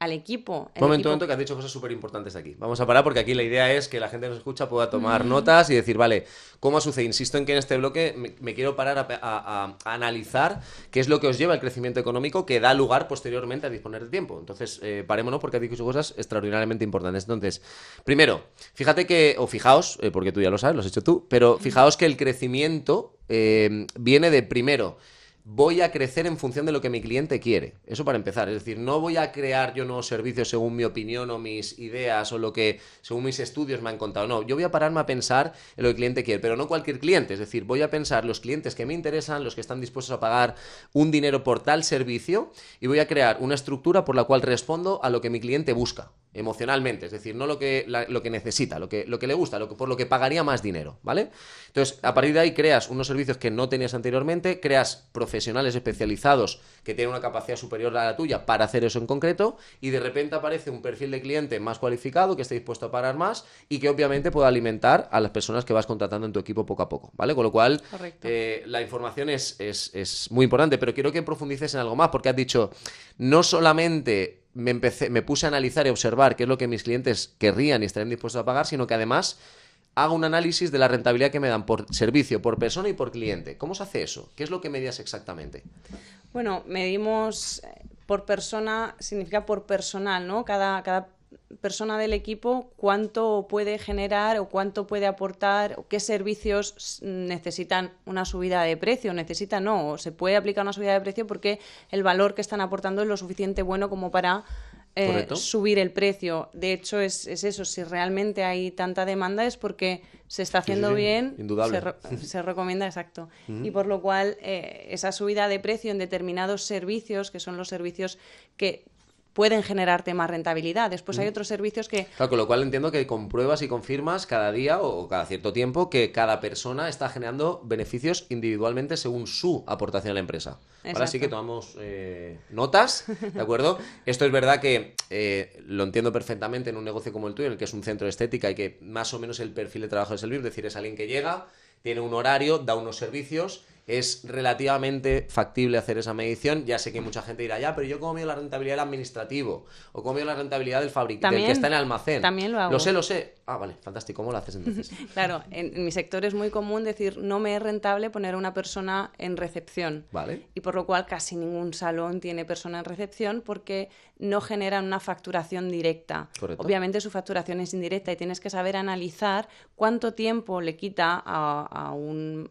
al equipo. Momento, que has dicho cosas súper importantes aquí. Vamos a parar porque aquí la idea es que la gente que nos escucha pueda tomar notas y decir, vale, ¿cómo sucede? Insisto en que en este bloque me quiero parar a analizar qué es lo que os lleva al crecimiento económico que da lugar posteriormente a disponer de tiempo. Entonces, parémonos porque has dicho cosas extraordinariamente importantes. Entonces, primero, fijaos, porque tú ya lo sabes, lo has hecho tú, pero fijaos que el crecimiento viene de primero, voy a crecer en función de lo que mi cliente quiere. Eso para empezar. Es decir, no voy a crear yo nuevos servicios según mi opinión o mis ideas o lo que según mis estudios me han contado. No, yo voy a pararme a pensar en lo que el cliente quiere, pero no cualquier cliente. Es decir, voy a pensar los clientes que me interesan, los que están dispuestos a pagar un dinero por tal servicio y voy a crear una estructura por la cual respondo a lo que mi cliente busca emocionalmente, es decir, no lo que necesita, lo que le gusta, por lo que pagaría más dinero, ¿vale? Entonces, a partir de ahí creas unos servicios que no tenías anteriormente, creas profesionales especializados que tienen una capacidad superior a la tuya para hacer eso en concreto y de repente aparece un perfil de cliente más cualificado que esté dispuesto a pagar más y que obviamente pueda alimentar a las personas que vas contratando en tu equipo poco a poco, ¿vale? Con lo cual, la información es muy importante, pero quiero que profundices en algo más porque has dicho, no solamente me puse a analizar y observar qué es lo que mis clientes querrían y estarían dispuestos a pagar, sino que además hago un análisis de la rentabilidad que me dan por servicio, por persona y por cliente. ¿Cómo se hace eso? ¿Qué es lo que medías exactamente? Bueno, medimos por persona, significa por personal, ¿no? Cada persona del equipo cuánto puede generar o cuánto puede aportar o qué servicios necesitan una subida de precio, o se puede aplicar una subida de precio porque el valor que están aportando es lo suficiente bueno como para subir el precio. De hecho, es eso, si realmente hay tanta demanda es porque se está haciendo bien, indudable. Se recomienda, exacto. Y por lo cual esa subida de precio en determinados servicios, que son los servicios que pueden generarte más rentabilidad. Después hay otros servicios que... Claro, con lo cual entiendo que compruebas y confirmas cada día o cada cierto tiempo que cada persona está generando beneficios individualmente según su aportación a la empresa. Exacto. Ahora sí que tomamos notas, ¿de acuerdo? Esto es verdad que lo entiendo perfectamente en un negocio como el tuyo, en el que es un centro de estética y que más o menos el perfil de trabajo es el mismo, es decir, es alguien que llega, tiene un horario, da unos servicios. Es relativamente factible hacer esa medición. Ya sé que mucha gente dirá, ya, pero yo cómo mido la rentabilidad del administrativo o cómo mido la rentabilidad del fabricante, del que está en el almacén. También lo hago. Lo sé. Ah, vale, fantástico. ¿Cómo lo haces entonces? Claro, en mi sector es muy común decir, no me es rentable poner a una persona en recepción. Vale. Y por lo cual casi ningún salón tiene persona en recepción porque no generan una facturación directa. Correcto. Obviamente su facturación es indirecta y tienes que saber analizar cuánto tiempo le quita a un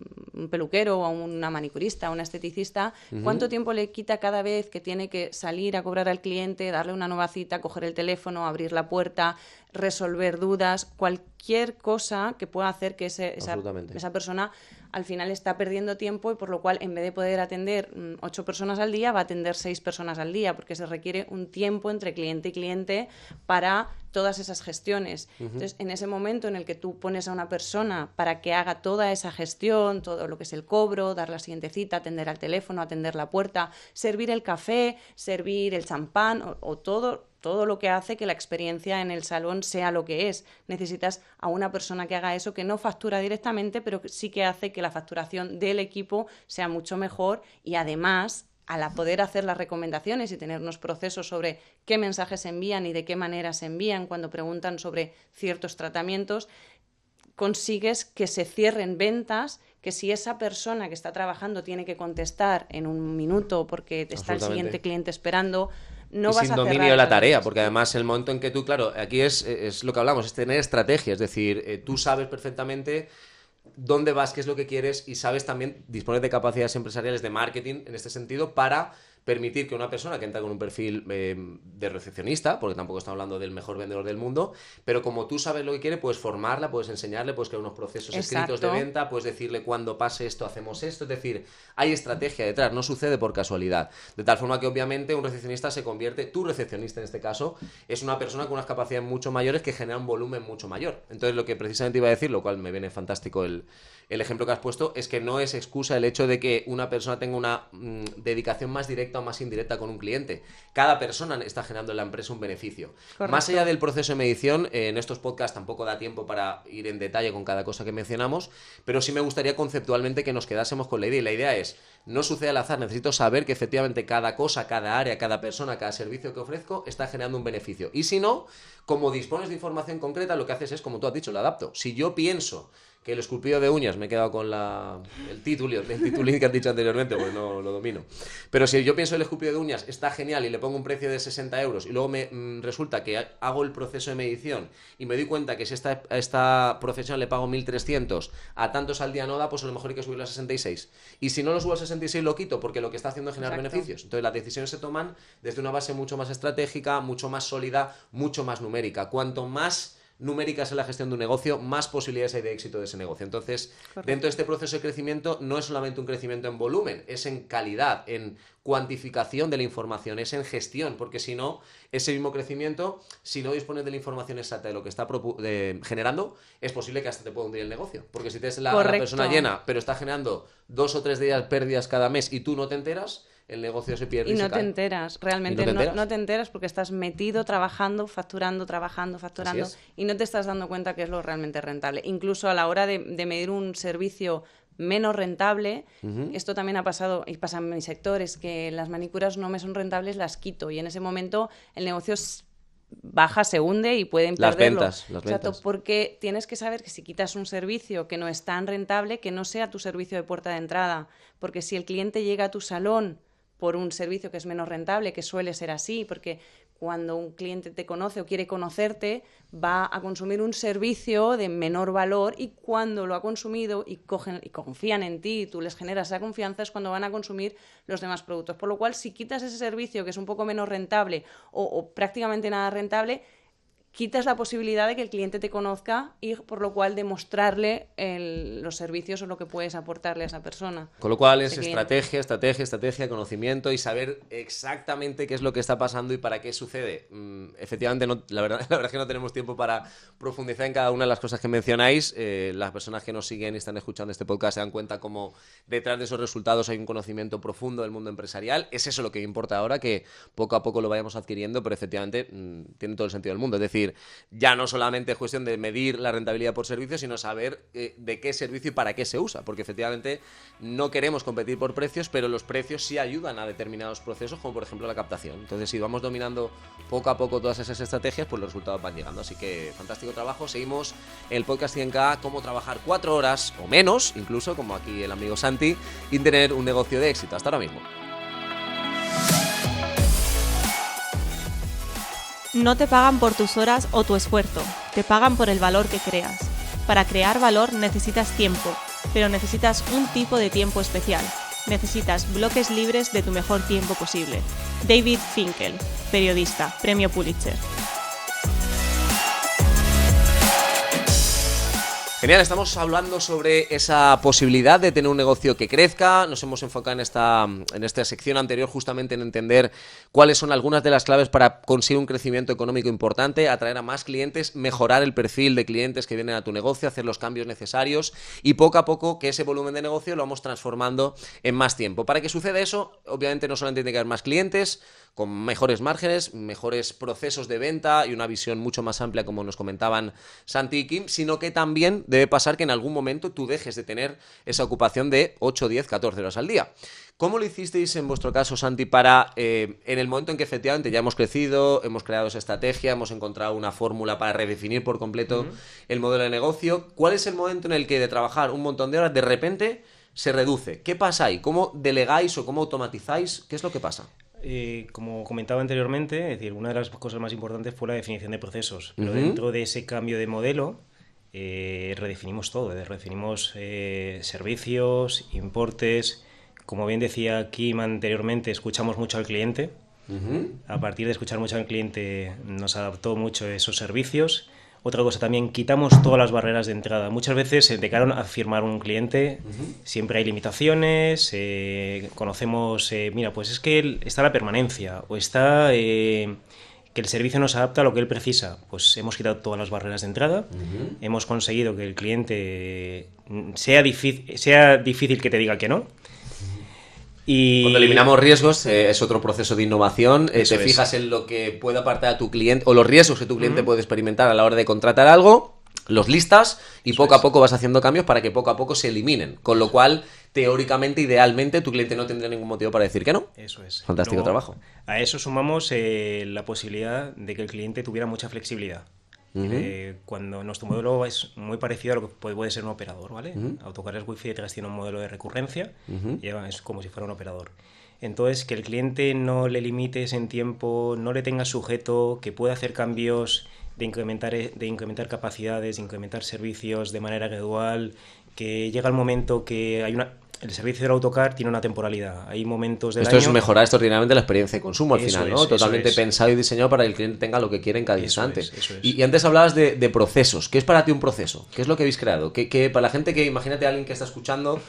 peluquero o a una manicurista, a un esteticista, cuánto tiempo le quita cada vez que tiene que salir a cobrar al cliente, darle una nueva cita, coger el teléfono, abrir la puerta, resolver dudas, cualquier cosa que pueda hacer que esa persona al final está perdiendo tiempo y por lo cual en vez de poder atender 8 personas al día va a atender 6 personas al día porque se requiere un tiempo entre cliente y cliente para todas esas gestiones. Entonces, en ese momento en el que tú pones a una persona para que haga toda esa gestión, todo lo que es el cobro, dar la siguiente cita, atender al teléfono, atender la puerta, servir el café, servir el champán o todo lo que hace que la experiencia en el salón sea lo que es. Necesitas a una persona que haga eso, que no factura directamente, pero que sí que hace que la facturación del equipo sea mucho mejor y además, al poder hacer las recomendaciones y tener unos procesos sobre qué mensajes se envían y de qué manera se envían cuando preguntan sobre ciertos tratamientos, consigues que se cierren ventas, que si esa persona que está trabajando tiene que contestar en un minuto porque está el siguiente cliente esperando, no vas a cerrar. Sin dominio de la tarea, porque además el momento en que tú, claro, aquí es lo que hablamos, es tener estrategia, es decir, tú sabes perfectamente dónde vas, qué es lo que quieres y sabes también disponer de capacidades empresariales de marketing en este sentido para permitir que una persona que entra con un perfil de recepcionista, porque tampoco estamos hablando del mejor vendedor del mundo, pero como tú sabes lo que quiere, puedes formarla, puedes enseñarle, puedes crear unos procesos escritos de venta, puedes decirle cuando pase esto, hacemos esto, es decir, hay estrategia detrás, no sucede por casualidad. De tal forma que obviamente un recepcionista se convierte, tu recepcionista en este caso, es una persona con unas capacidades mucho mayores que genera un volumen mucho mayor. Entonces lo que precisamente iba a decir, lo cual me viene fantástico el ejemplo que has puesto, es que no es excusa el hecho de que una persona tenga una dedicación más directa o más indirecta con un cliente. Cada persona está generando en la empresa un beneficio. Correcto. Más allá del proceso de medición, en estos podcasts tampoco da tiempo para ir en detalle con cada cosa que mencionamos, pero sí me gustaría conceptualmente que nos quedásemos con la idea. Y la idea es, no sucede al azar, necesito saber que efectivamente cada cosa, cada área, cada persona, cada servicio que ofrezco está generando un beneficio. Y si no, como dispones de información concreta, lo que haces es, como tú has dicho, lo adapto. Si yo pienso que el esculpido de uñas, me he quedado con el titulín que has dicho anteriormente, porque no lo domino. Pero si yo pienso que el esculpido de uñas está genial y le pongo un precio de 60 euros y luego resulta que hago el proceso de medición y me doy cuenta que si esta profesión le pago 1.300 a tantos al día no da, pues a lo mejor hay que subirlo a 66. Y si no lo subo a 66 lo quito porque lo que está haciendo es generar beneficios. Entonces las decisiones se toman desde una base mucho más estratégica, mucho más sólida, mucho más numérica. Cuanto más numéricas en la gestión de un negocio, más posibilidades hay de éxito de ese negocio. Entonces, dentro de este proceso de crecimiento no es solamente un crecimiento en volumen, es en calidad, en cuantificación de la información, es en gestión, porque si no, ese mismo crecimiento, si no dispones de la información exacta de lo que está generando, es posible que hasta te pueda hundir el negocio. Porque si tienes la persona llena, pero está generando 2 o 3 días pérdidas cada mes y tú no te enteras, el negocio se pierde y no se cae. te enteras, realmente no te enteras porque estás metido trabajando, facturando y no te estás dando cuenta que es lo realmente rentable. Incluso a la hora de medir un servicio menos rentable, esto también ha pasado y pasa en mi sector, es que las manicuras no me son rentables, las quito y en ese momento el negocio baja, se hunde y pueden perderlo. Las ventas. Porque tienes que saber que si quitas un servicio que no es tan rentable, que no sea tu servicio de puerta de entrada, porque si el cliente llega a tu salón por un servicio que es menos rentable, que suele ser así, porque cuando un cliente te conoce o quiere conocerte, va a consumir un servicio de menor valor y cuando lo ha consumido y confían en ti y tú les generas esa confianza es cuando van a consumir los demás productos. Por lo cual, si quitas ese servicio que es un poco menos rentable o prácticamente nada rentable, quitas la posibilidad de que el cliente te conozca y por lo cual demostrarle los servicios o lo que puedes aportarle a esa persona. Con lo cual es estrategia, conocimiento y saber exactamente qué es lo que está pasando y para qué sucede. Efectivamente, la verdad es que no tenemos tiempo para profundizar en cada una de las cosas que mencionáis. Las personas que nos siguen y están escuchando este podcast se dan cuenta cómo detrás de esos resultados hay un conocimiento profundo del mundo empresarial. Es eso lo que importa ahora, que poco a poco lo vayamos adquiriendo, pero efectivamente tiene todo el sentido del mundo. Es decir, ya no solamente es cuestión de medir la rentabilidad por servicio, sino saber de qué servicio y para qué se usa, porque efectivamente no queremos competir por precios, pero los precios sí ayudan a determinados procesos, como por ejemplo la captación. Entonces, si vamos dominando poco a poco todas esas estrategias, pues los resultados van llegando. Así que fantástico trabajo. Seguimos el podcast 100K, cómo trabajar 4 horas o menos, incluso, como aquí el amigo Santi, y tener un negocio de éxito. Hasta ahora mismo. No te pagan por tus horas o tu esfuerzo, te pagan por el valor que creas. Para crear valor necesitas tiempo, pero necesitas un tipo de tiempo especial. Necesitas bloques libres de tu mejor tiempo posible. David Finkel, periodista, Premio Pulitzer. Genial, estamos hablando sobre esa posibilidad de tener un negocio que crezca. Nos hemos enfocado en esta sección anterior justamente en entender cuáles son algunas de las claves para conseguir un crecimiento económico importante, atraer a más clientes, mejorar el perfil de clientes que vienen a tu negocio, hacer los cambios necesarios y poco a poco que ese volumen de negocio lo vamos transformando en más tiempo. Para que suceda eso, obviamente no solamente tiene que haber más clientes, con mejores márgenes, mejores procesos de venta y una visión mucho más amplia, como nos comentaban Santi y Kim, sino que también debe pasar que en algún momento tú dejes de tener esa ocupación de 8, 10, 14 horas al día. ¿Cómo lo hicisteis en vuestro caso, Santi, para, en el momento en que efectivamente ya hemos crecido, hemos creado esa estrategia, hemos encontrado una fórmula para redefinir por completo el modelo de negocio? ¿Cuál es el momento en el que de trabajar un montón de horas de repente se reduce? ¿Qué pasa ahí? ¿Cómo delegáis o cómo automatizáis? ¿Qué es lo que pasa? Como comentaba anteriormente, es decir, una de las cosas más importantes fue la definición de procesos. Pero dentro de ese cambio de modelo, redefinimos todo. Redefinimos servicios, importes. Como bien decía Kim anteriormente, escuchamos mucho al cliente. A partir de escuchar mucho al cliente, nos adaptó mucho esos servicios. Otra cosa también, quitamos todas las barreras de entrada. Muchas veces, de cara a firmar un cliente, siempre hay limitaciones, conocemos, mira, pues es que está la permanencia, o está que el servicio nos adapta a lo que él precisa. Pues hemos quitado todas las barreras de entrada, hemos conseguido que el cliente sea difícil que te diga que no. Y cuando eliminamos riesgos, es otro proceso de innovación. Te fijas en lo que puede aportar a tu cliente o los riesgos que tu cliente puede experimentar a la hora de contratar algo, los listas y poco a poco vas haciendo cambios para que poco a poco se eliminen. Con lo cual teóricamente, idealmente, tu cliente no tendría ningún motivo para decir que no. Eso es. Fantástico Luego, trabajo. A eso sumamos la posibilidad de que el cliente tuviera mucha flexibilidad. Cuando nuestro modelo es muy parecido a lo que puede ser un operador, ¿vale? Autocares Wi-Fi detrás tiene un modelo de recurrencia y es como si fuera un operador. Entonces, que el cliente no le limites en tiempo, no le tenga sujeto, que pueda hacer cambios de incrementar capacidades, de incrementar servicios de manera gradual, que llega el momento que hay el servicio del autocar tiene una temporalidad. Hay momentos del Esto año... es mejorar extraordinariamente la experiencia de consumo al Eso final, es, ¿no? eso Totalmente es. pensado y diseñado para que el cliente tenga lo que quiere en cada instante. Eso es. Y antes hablabas de procesos. ¿Qué es para ti un proceso? ¿Qué es lo que habéis creado? ¿Qué para la gente que, imagínate a alguien que está escuchando,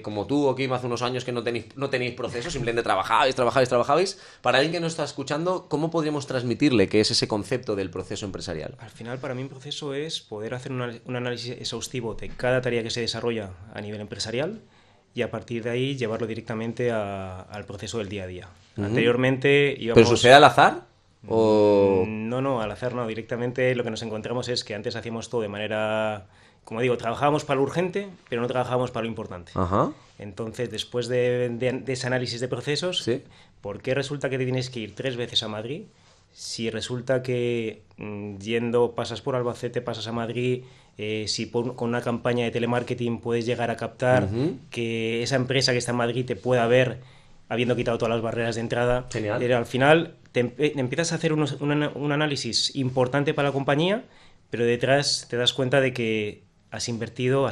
como tú o Kim hace unos años que no tenéis procesos, simplemente trabajabais. Para alguien que no está escuchando, ¿cómo podríamos transmitirle qué es ese concepto del proceso empresarial? Al final, para mí un proceso es poder hacer un análisis exhaustivo de cada tarea que se desarrolla a nivel empresarial y a partir de ahí llevarlo directamente al proceso del día a día. Anteriormente íbamos... ¿Pero sucede al azar? ¿O...? No, al azar no. Directamente lo que nos encontramos es que antes hacíamos todo de manera... Como digo, trabajábamos para lo urgente, pero no trabajábamos para lo importante. Ajá. Entonces, después de ese análisis de procesos, ¿Sí? ¿por qué resulta que te tienes que ir 3 veces a Madrid? Si resulta que yendo pasas por Albacete, pasas a Madrid, si con una campaña de telemarketing puedes llegar a captar que esa empresa que está en Madrid te pueda ver habiendo quitado todas las barreras de entrada. Genial. Pero al final te empiezas a hacer un análisis importante para la compañía, pero detrás te das cuenta de que has invertido,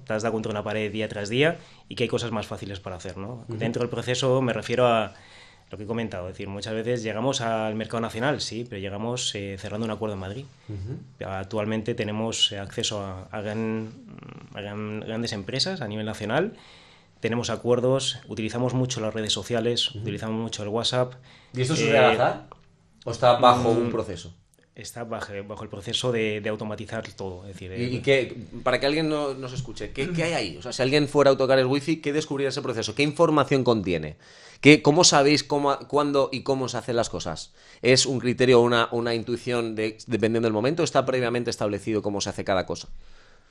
te has dado contra una pared día tras día y que hay cosas más fáciles para hacer, ¿no? Dentro del proceso me refiero a lo que he comentado, es decir, muchas veces llegamos al mercado nacional, sí, pero llegamos cerrando un acuerdo en Madrid. Actualmente tenemos acceso a grandes empresas a nivel nacional, tenemos acuerdos, utilizamos mucho las redes sociales, utilizamos mucho el WhatsApp. ¿Y esto sucede al azar? ¿O está bajo un proceso? Está bajo el proceso de automatizar todo. Es decir, ¿Y para que alguien no nos escuche, ¿qué hay ahí? O sea, si alguien fuera a Autocares Wi-Fi, ¿qué descubriría ese proceso? ¿Qué información contiene? ¿Cómo sabéis cuándo y cómo se hacen las cosas? ¿Es un criterio o una intuición dependiendo del momento? ¿Está previamente establecido cómo se hace cada cosa?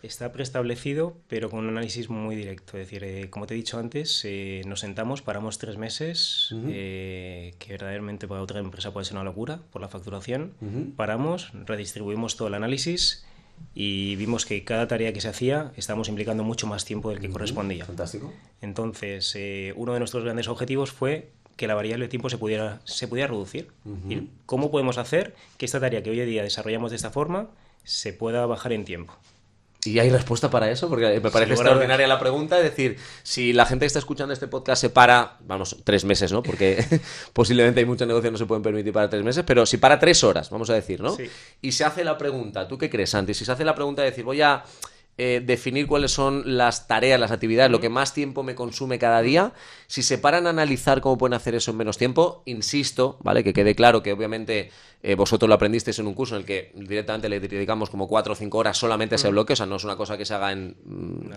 Está preestablecido, pero con un análisis muy directo. Es decir, como te he dicho antes, nos sentamos, paramos 3 meses, que verdaderamente para otra empresa puede ser una locura por la facturación. Paramos, redistribuimos todo el análisis y vimos que cada tarea que se hacía estábamos implicando mucho más tiempo del que correspondía. Fantástico. Entonces, uno de nuestros grandes objetivos fue que la variable de tiempo se pudiera reducir. ¿Y cómo podemos hacer que esta tarea que hoy en día desarrollamos de esta forma se pueda bajar en tiempo? ¿Y hay respuesta para eso? Porque me parece extraordinaria la pregunta. Es decir, si la gente que está escuchando este podcast se para, 3 meses, ¿no? Porque posiblemente hay muchos negocios que no se pueden permitir para 3 meses, pero si para 3 horas, vamos a decir, ¿no? Sí. Y se hace la pregunta, ¿tú qué crees, Santi? Si se hace la pregunta de decir, voy a definir cuáles son las tareas, las actividades, lo que más tiempo me consume cada día, si se paran a analizar cómo pueden hacer eso en menos tiempo, insisto, ¿vale? Que quede claro que obviamente vosotros lo aprendisteis en un curso en el que directamente le dedicamos como 4 o 5 horas solamente a ese bloque, o sea, no es una cosa que se haga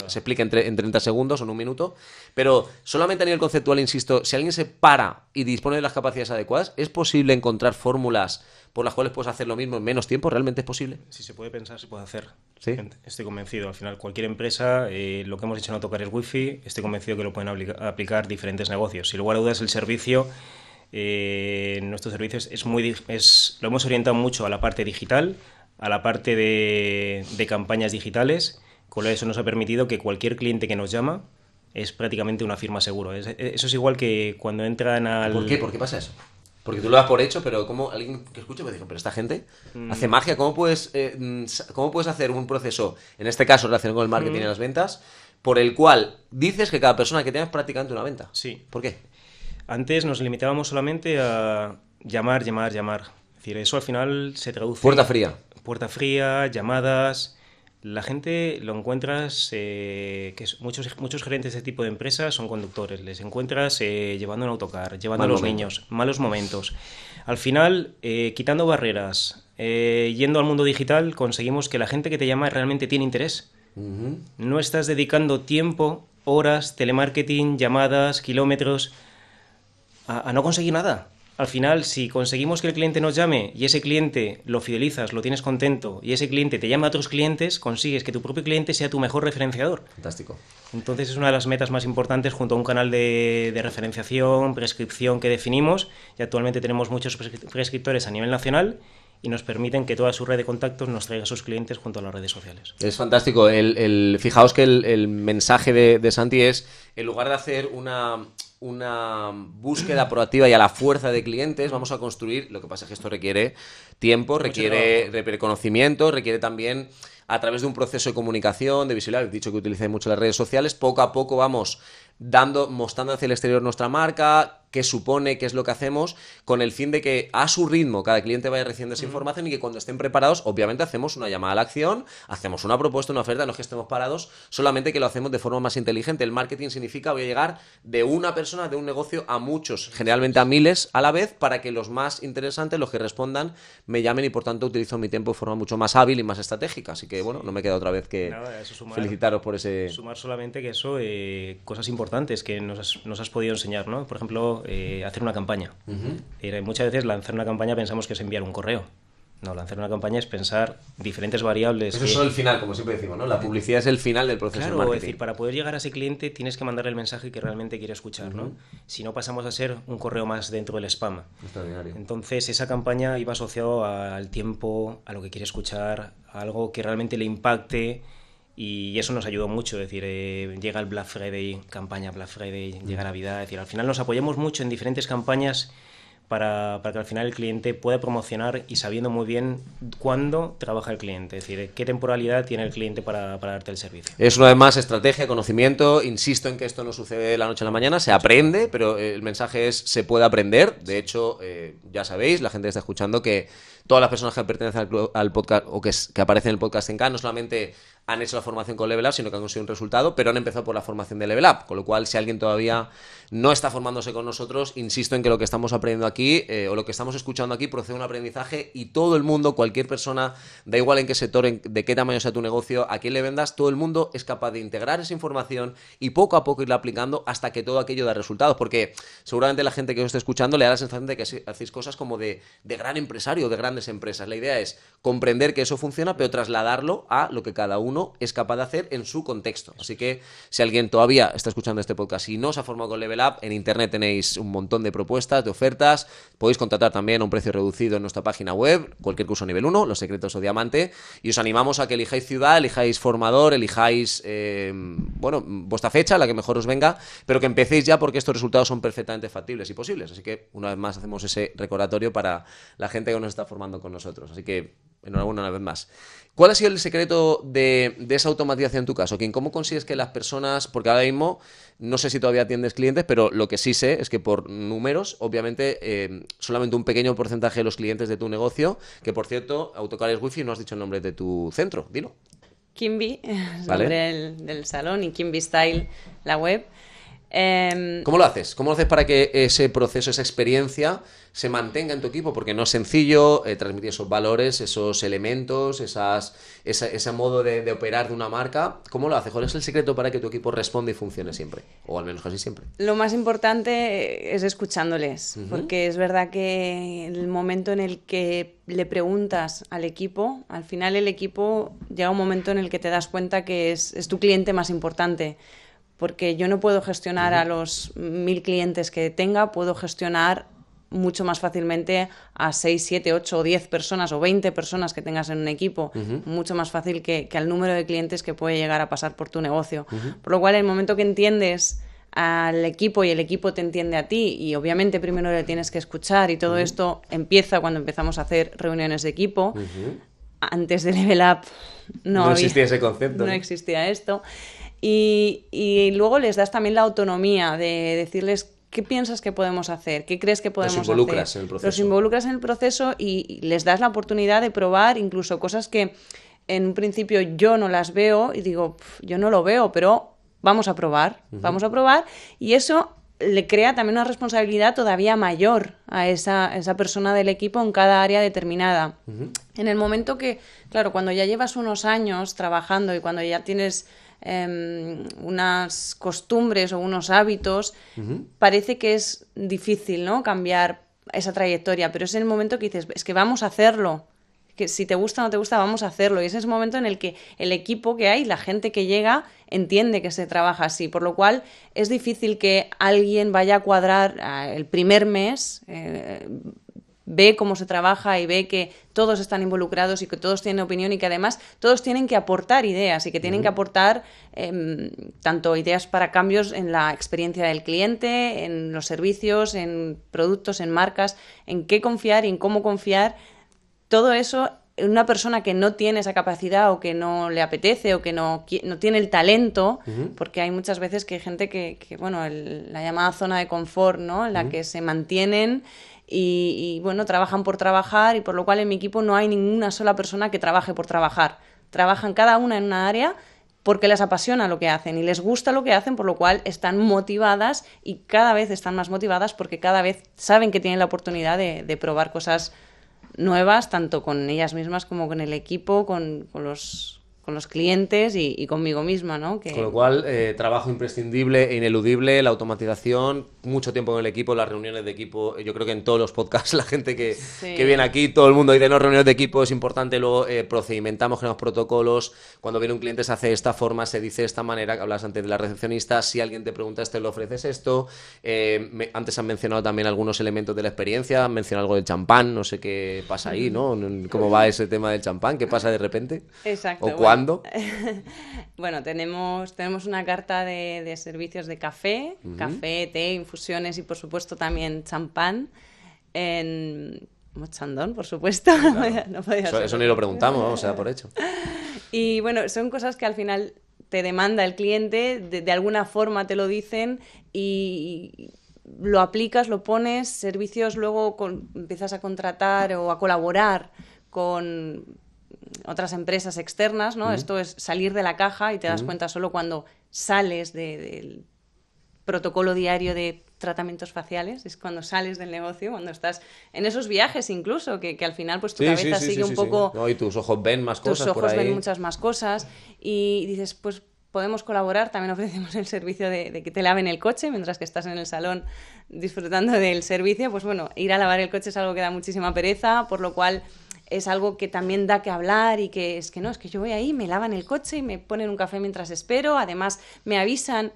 se explique en 30 segundos o en un minuto, pero solamente a nivel conceptual, insisto, si alguien se para y dispone de las capacidades adecuadas, ¿es posible encontrar fórmulas por las cuales puedes hacer lo mismo en menos tiempo? ¿Realmente es posible? Si se puede pensar, se puede hacer. ¿Sí? Estoy convencido. Al final, cualquier empresa, lo que hemos hecho en Autocares Wi-Fi, estoy convencido que lo pueden aplicar diferentes negocios. Sin lugar a dudas, el servicio, nuestros servicios lo hemos orientado mucho a la parte digital, a la parte de campañas digitales, con eso nos ha permitido que cualquier cliente que nos llama es prácticamente una firma seguro. Eso es igual que cuando entran al... ¿Por qué? ¿Por qué pasa eso? Porque tú lo das por hecho, pero como alguien que escuche me dice, pero esta gente hace magia, ¿cómo puedes hacer un proceso, en este caso relacionado con el marketing y las ventas, por el cual dices que cada persona que tenga es prácticamente una venta? Sí. ¿Por qué? Antes nos limitábamos solamente a llamar. Es decir, eso al final se traduce... Puerta fría. Puerta fría, llamadas... La gente lo encuentras, muchos gerentes de este tipo de empresas son conductores, les encuentras llevando un autocar, llevando a los niños, malos momentos. Al final, quitando barreras, yendo al mundo digital, conseguimos que la gente que te llama realmente tiene interés. No estás dedicando tiempo, horas, telemarketing, llamadas, kilómetros, a no conseguir nada. al final, si conseguimos que el cliente nos llame y ese cliente lo fidelizas, lo tienes contento y ese cliente te llama a otros clientes, consigues que tu propio cliente sea tu mejor referenciador. Fantástico. Entonces es una de las metas más importantes junto a un canal de referenciación, prescripción que definimos, y actualmente tenemos muchos prescriptores a nivel nacional y nos permiten que toda su red de contactos nos traiga a sus clientes junto a las redes sociales. Es fantástico. Fijaos que el mensaje de Santi es, en lugar de hacer una búsqueda proactiva y a la fuerza de clientes, vamos a construir, lo que pasa es que esto requiere tiempo, requiere conocimiento, requiere también, a través de un proceso de comunicación, de visibilidad, he dicho que utilicé mucho las redes sociales, poco a poco vamos mostrando hacia el exterior nuestra marca, qué supone, qué es lo que hacemos, con el fin de que a su ritmo cada cliente vaya recibiendo esa información y que cuando estén preparados, obviamente hacemos una llamada a la acción, hacemos una propuesta, una oferta, no es que estemos parados, solamente que lo hacemos de forma más inteligente. El marketing significa voy a llegar de una persona, de un negocio, a muchos, generalmente a miles a la vez, para que los más interesantes, los que respondan, me llamen y por tanto utilizo mi tiempo de forma mucho más hábil y más estratégica. Así que bueno, no me queda otra vez que felicitaros por ese... Sumar solamente que eso, cosas importantes que nos has podido enseñar, ¿no? Por ejemplo, hacer una campaña. Muchas veces lanzar una campaña pensamos que es enviar un correo. No, lanzar una campaña es pensar diferentes variables. Eso es solo el final, como siempre decimos, ¿no? La publicidad es el final del proceso de marketing. Es decir, para poder llegar a ese cliente tienes que mandarle el mensaje que realmente quiere escuchar, ¿no? Si no, pasamos a ser un correo más dentro del spam. Extraordinario. Entonces, esa campaña iba asociado al tiempo, a lo que quiere escuchar, a algo que realmente le impacte. Y eso nos ayudó mucho, es decir, llega el Black Friday, campaña Black Friday, llega Navidad, es decir, al final nos apoyamos mucho en diferentes campañas para que al final el cliente pueda promocionar y sabiendo muy bien cuándo trabaja el cliente, es decir, qué temporalidad tiene el cliente para darte el servicio. Es una vez más estrategia, conocimiento, insisto en que esto no sucede de la noche a la mañana, se aprende, pero el mensaje es se puede aprender, de hecho, ya sabéis, la gente está escuchando que todas las personas que pertenecen al podcast o que aparecen en el podcast en K no solamente han hecho la formación con Level Up, sino que han conseguido un resultado, pero han empezado por la formación de Level Up, con lo cual si alguien todavía no está formándose con nosotros, insisto en que lo que estamos aprendiendo aquí o lo que estamos escuchando aquí procede de un aprendizaje y todo el mundo, cualquier persona, da igual en qué sector, de qué tamaño sea tu negocio, a quién le vendas, todo el mundo es capaz de integrar esa información y poco a poco irla aplicando hasta que todo aquello da resultados, porque seguramente la gente que os esté escuchando le da la sensación de que hacéis cosas como de gran empresario, de grandes empresas. La idea es comprender que eso funciona, pero trasladarlo a lo que cada uno es capaz de hacer en su contexto. Así que si alguien todavía está escuchando este podcast y no se ha formado con Level Up, en internet tenéis un montón de propuestas, de ofertas, podéis contratar también a un precio reducido en nuestra página web, cualquier curso nivel 1, Los Secretos o Diamante, y os animamos a que elijáis ciudad, elijáis formador, elijáis vuestra fecha, la que mejor os venga, pero que empecéis ya porque estos resultados son perfectamente factibles y posibles. Así que una vez más hacemos ese recordatorio para la gente que nos está formando con nosotros. Así que enhorabuena una vez más. ¿Cuál ha sido el secreto de esa automatización en tu caso, Kim? ¿Cómo consigues que las personas, porque ahora mismo no sé si todavía atiendes clientes, pero lo que sí sé es que por números, obviamente, solamente un pequeño porcentaje de los clientes de tu negocio, que por cierto, Autocares Wi-Fi, no has dicho el nombre de tu centro, dilo. Kimby, es el ¿Vale? nombre del salón, y Kimby Style, la web. ¿Cómo lo haces? ¿Cómo lo haces para que ese proceso, esa experiencia se mantenga en tu equipo? Porque no es sencillo transmitir esos valores, esos elementos, ese modo de operar de una marca. ¿Cómo lo haces? ¿Cuál es el secreto para que tu equipo responda y funcione siempre? O al menos casi siempre. Lo más importante es escuchándoles, porque es verdad que el momento en el que le preguntas al equipo, al final el equipo llega un momento en el que te das cuenta que es tu cliente más importante. Porque yo no puedo gestionar a los 1000 clientes que tenga, puedo gestionar mucho más fácilmente a 6, 7, 8 o 10 personas o 20 personas que tengas en un equipo, mucho más fácil que al número de clientes que puede llegar a pasar por tu negocio. Por lo cual, el momento que entiendes al equipo y el equipo te entiende a ti, y obviamente primero le tienes que escuchar, y todo esto empieza cuando empezamos a hacer reuniones de equipo. Antes de Level Up no existía ese concepto. No existía esto. Y luego les das también la autonomía de decirles qué piensas que podemos hacer, qué crees que podemos hacer. Los involucras en el proceso. Los involucras en el proceso y les das la oportunidad de probar incluso cosas que en un principio yo no las veo y digo, yo no lo veo, pero vamos a probar, y eso le crea también una responsabilidad todavía mayor a esa persona del equipo en cada área determinada. En el momento que, claro, cuando ya llevas unos años trabajando y cuando ya tienes unas costumbres o unos hábitos, parece que es difícil, ¿no?, cambiar esa trayectoria, pero es el momento que dices, es que vamos a hacerlo, que si te gusta o no te gusta, vamos a hacerlo. Y ese es el momento en el que el equipo que hay, la gente que llega, entiende que se trabaja así, por lo cual es difícil que alguien vaya a cuadrar el primer mes, ve cómo se trabaja y ve que todos están involucrados y que todos tienen opinión y que además todos tienen que aportar ideas y que tienen que aportar tanto ideas para cambios en la experiencia del cliente, en los servicios, en productos, en marcas, en qué confiar y en cómo confiar. Todo eso, una persona que no tiene esa capacidad o que no le apetece o que no tiene el talento, porque hay muchas veces que hay gente que bueno, la llamada zona de confort, ¿no? En la que se mantienen y bueno, trabajan por trabajar, y por lo cual en mi equipo no hay ninguna sola persona que trabaje por trabajar. Trabajan cada una en una área porque les apasiona lo que hacen y les gusta lo que hacen, por lo cual están motivadas y cada vez están más motivadas porque cada vez saben que tienen la oportunidad de probar cosas nuevas, tanto con ellas mismas como con el equipo, con los clientes y conmigo misma, ¿no? Con lo cual, trabajo imprescindible e ineludible, la automatización, mucho tiempo en el equipo, las reuniones de equipo. Yo creo que en todos los podcasts la gente que viene aquí, todo el mundo dice, no, reuniones de equipo es importante. Luego procedimentamos, generamos protocolos. Cuando viene un cliente se hace de esta forma, se dice de esta manera, que hablas antes de la recepcionista. Si alguien te pregunta le ofreces esto. Antes han mencionado también algunos elementos de la experiencia, han mencionado algo del champán, no sé qué pasa ahí, ¿no? ¿Cómo va ese tema del champán? ¿Qué pasa de repente? Exacto. ¿O cuándo? Bueno, tenemos una carta de servicios de café, café, té, infusiones y por supuesto también champán. Mochandón, por supuesto. Claro. No podía ser. Eso ni lo preguntamos, vamos a dar por hecho. Y bueno, son cosas que al final te demanda el cliente, de alguna forma te lo dicen y lo aplicas, lo pones, servicios luego empiezas a contratar o a colaborar con otras empresas externas, ¿no? Esto es salir de la caja y te das cuenta solo cuando sales del protocolo diario de tratamientos faciales, es cuando sales del negocio, cuando estás en esos viajes incluso, que al final pues tu cabeza sigue un poco... No, y tus ojos ven más cosas por ahí. Tus ojos ven muchas más cosas y dices, pues podemos colaborar, también ofrecemos el servicio de que te laven el coche mientras que estás en el salón disfrutando del servicio, pues bueno, ir a lavar el coche es algo que da muchísima pereza, por lo cual es algo que también da que hablar y que es que yo voy ahí, me lavan el coche y me ponen un café mientras espero, además me avisan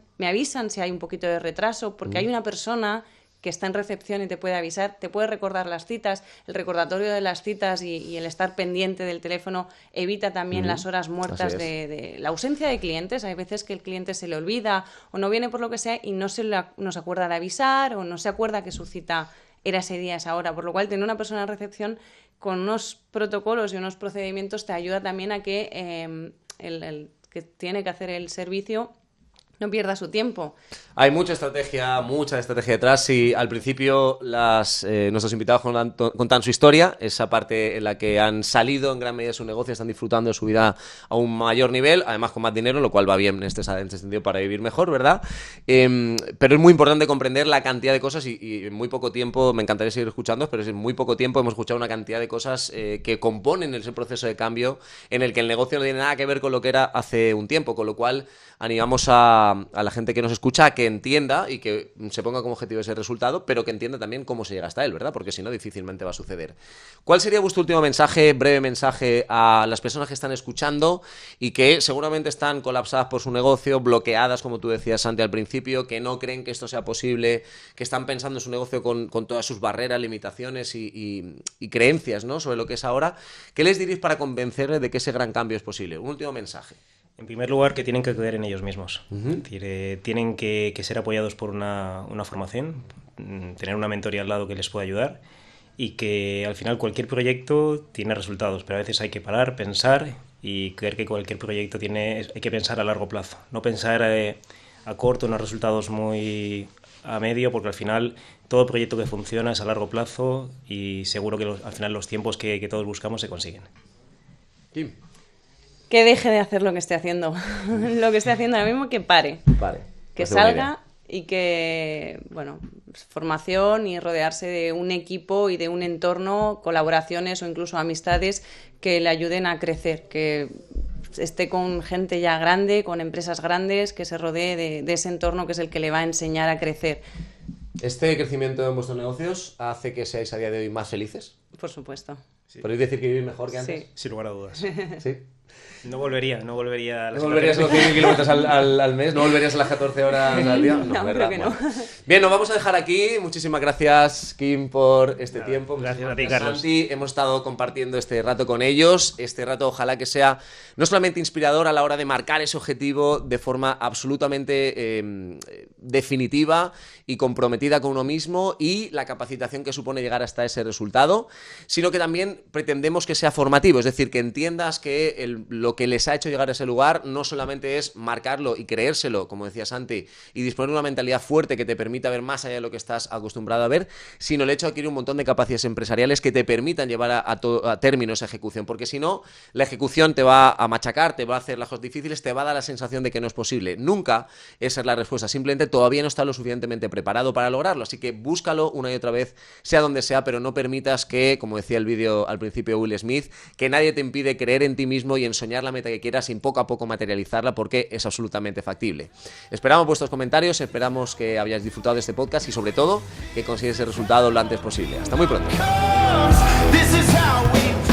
si hay un poquito de retraso, porque hay una persona que está en recepción y te puede avisar, te puede recordar las citas, el recordatorio de las citas y el estar pendiente del teléfono evita también las horas muertas de la ausencia de clientes. Hay veces que el cliente se le olvida o no viene por lo que sea y no se acuerda de avisar o no se acuerda que su cita era ese día, esa hora, por lo cual tener una persona en recepción con unos protocolos y unos procedimientos te ayuda también a que el que tiene que hacer el servicio no pierda su tiempo. Hay mucha estrategia detrás y al principio nuestros invitados contan su historia, esa parte en la que han salido en gran medida de su negocio, están disfrutando de su vida a un mayor nivel, además con más dinero, lo cual va bien en este sentido para vivir mejor, ¿verdad? Pero es muy importante comprender la cantidad de cosas y en muy poco tiempo, me encantaría seguir escuchando, pero en muy poco tiempo hemos escuchado una cantidad de cosas que componen ese proceso de cambio en el que el negocio no tiene nada que ver con lo que era hace un tiempo, con lo cual animamos a la gente que nos escucha a que entienda y que se ponga como objetivo ese resultado, pero que entienda también cómo se llega hasta él, ¿verdad? Porque si no, difícilmente va a suceder. ¿Cuál sería vuestro último mensaje, breve mensaje a las personas que están escuchando y que seguramente están colapsadas por su negocio, bloqueadas, como tú decías, Santi, al principio, que no creen que esto sea posible, que están pensando en su negocio con todas sus barreras, limitaciones y creencias, ¿no?, sobre lo que es ahora? ¿Qué les diréis para convencerles de que ese gran cambio es posible? Un último mensaje. En primer lugar, que tienen que creer en ellos mismos. Es decir, tienen que ser apoyados por una formación, tener una mentoría al lado que les pueda ayudar y que al final cualquier proyecto tiene resultados, pero a veces hay que parar, pensar y creer que cualquier proyecto hay que pensar a largo plazo, no pensar a corto en los resultados muy a medio, porque al final todo proyecto que funciona es a largo plazo y seguro que al final los tiempos que todos buscamos se consiguen. Kim. Que deje de hacer lo que esté haciendo. Lo que esté haciendo ahora mismo, que pare. Que salga y que, bueno, formación y rodearse de un equipo y de un entorno, colaboraciones o incluso amistades que le ayuden a crecer. Que esté con gente ya grande, con empresas grandes, que se rodee de ese entorno que es el que le va a enseñar a crecer. ¿Este crecimiento en vuestros negocios hace que seáis a día de hoy más felices? Por supuesto. ¿Podéis decir que vivís mejor que antes? Sí. Sin lugar a dudas. ¿Sí? No volvería a la ¿No volverías a los 100 kilómetros al mes? ¿No volverías a las 14 horas al día? No, ¿verdad? creo que no. Bueno. Bien, nos vamos a dejar aquí. Muchísimas gracias, Kim, por este tiempo. Gracias a ti, Muchísimas Carlos. Santi. Hemos estado compartiendo este rato con ellos. Este rato ojalá que sea no solamente inspirador a la hora de marcar ese objetivo de forma absolutamente definitiva y comprometida con uno mismo y la capacitación que supone llegar hasta ese resultado, sino que también pretendemos que sea formativo, es decir, que entiendas que lo que les ha hecho llegar a ese lugar no solamente es marcarlo y creérselo, como decía Santi, y disponer de una mentalidad fuerte que te permita ver más allá de lo que estás acostumbrado a ver, sino el hecho de adquirir un montón de capacidades empresariales que te permitan llevar a término esa ejecución, porque si no, la ejecución te va a machacar, te va a hacer las cosas difíciles, te va a dar la sensación de que no es posible. Nunca esa es la respuesta, simplemente todavía no estás lo suficientemente preparado para lograrlo, así que búscalo una y otra vez, sea donde sea, pero no permitas que, como decía el vídeo al principio Will Smith, que nadie te impide creer en ti mismo y en soñar la meta que quieras sin poco a poco materializarla, porque es absolutamente factible. Esperamos vuestros comentarios, esperamos que hayáis disfrutado de este podcast y sobre todo que consigáis el resultado lo antes posible. Hasta muy pronto. This is how we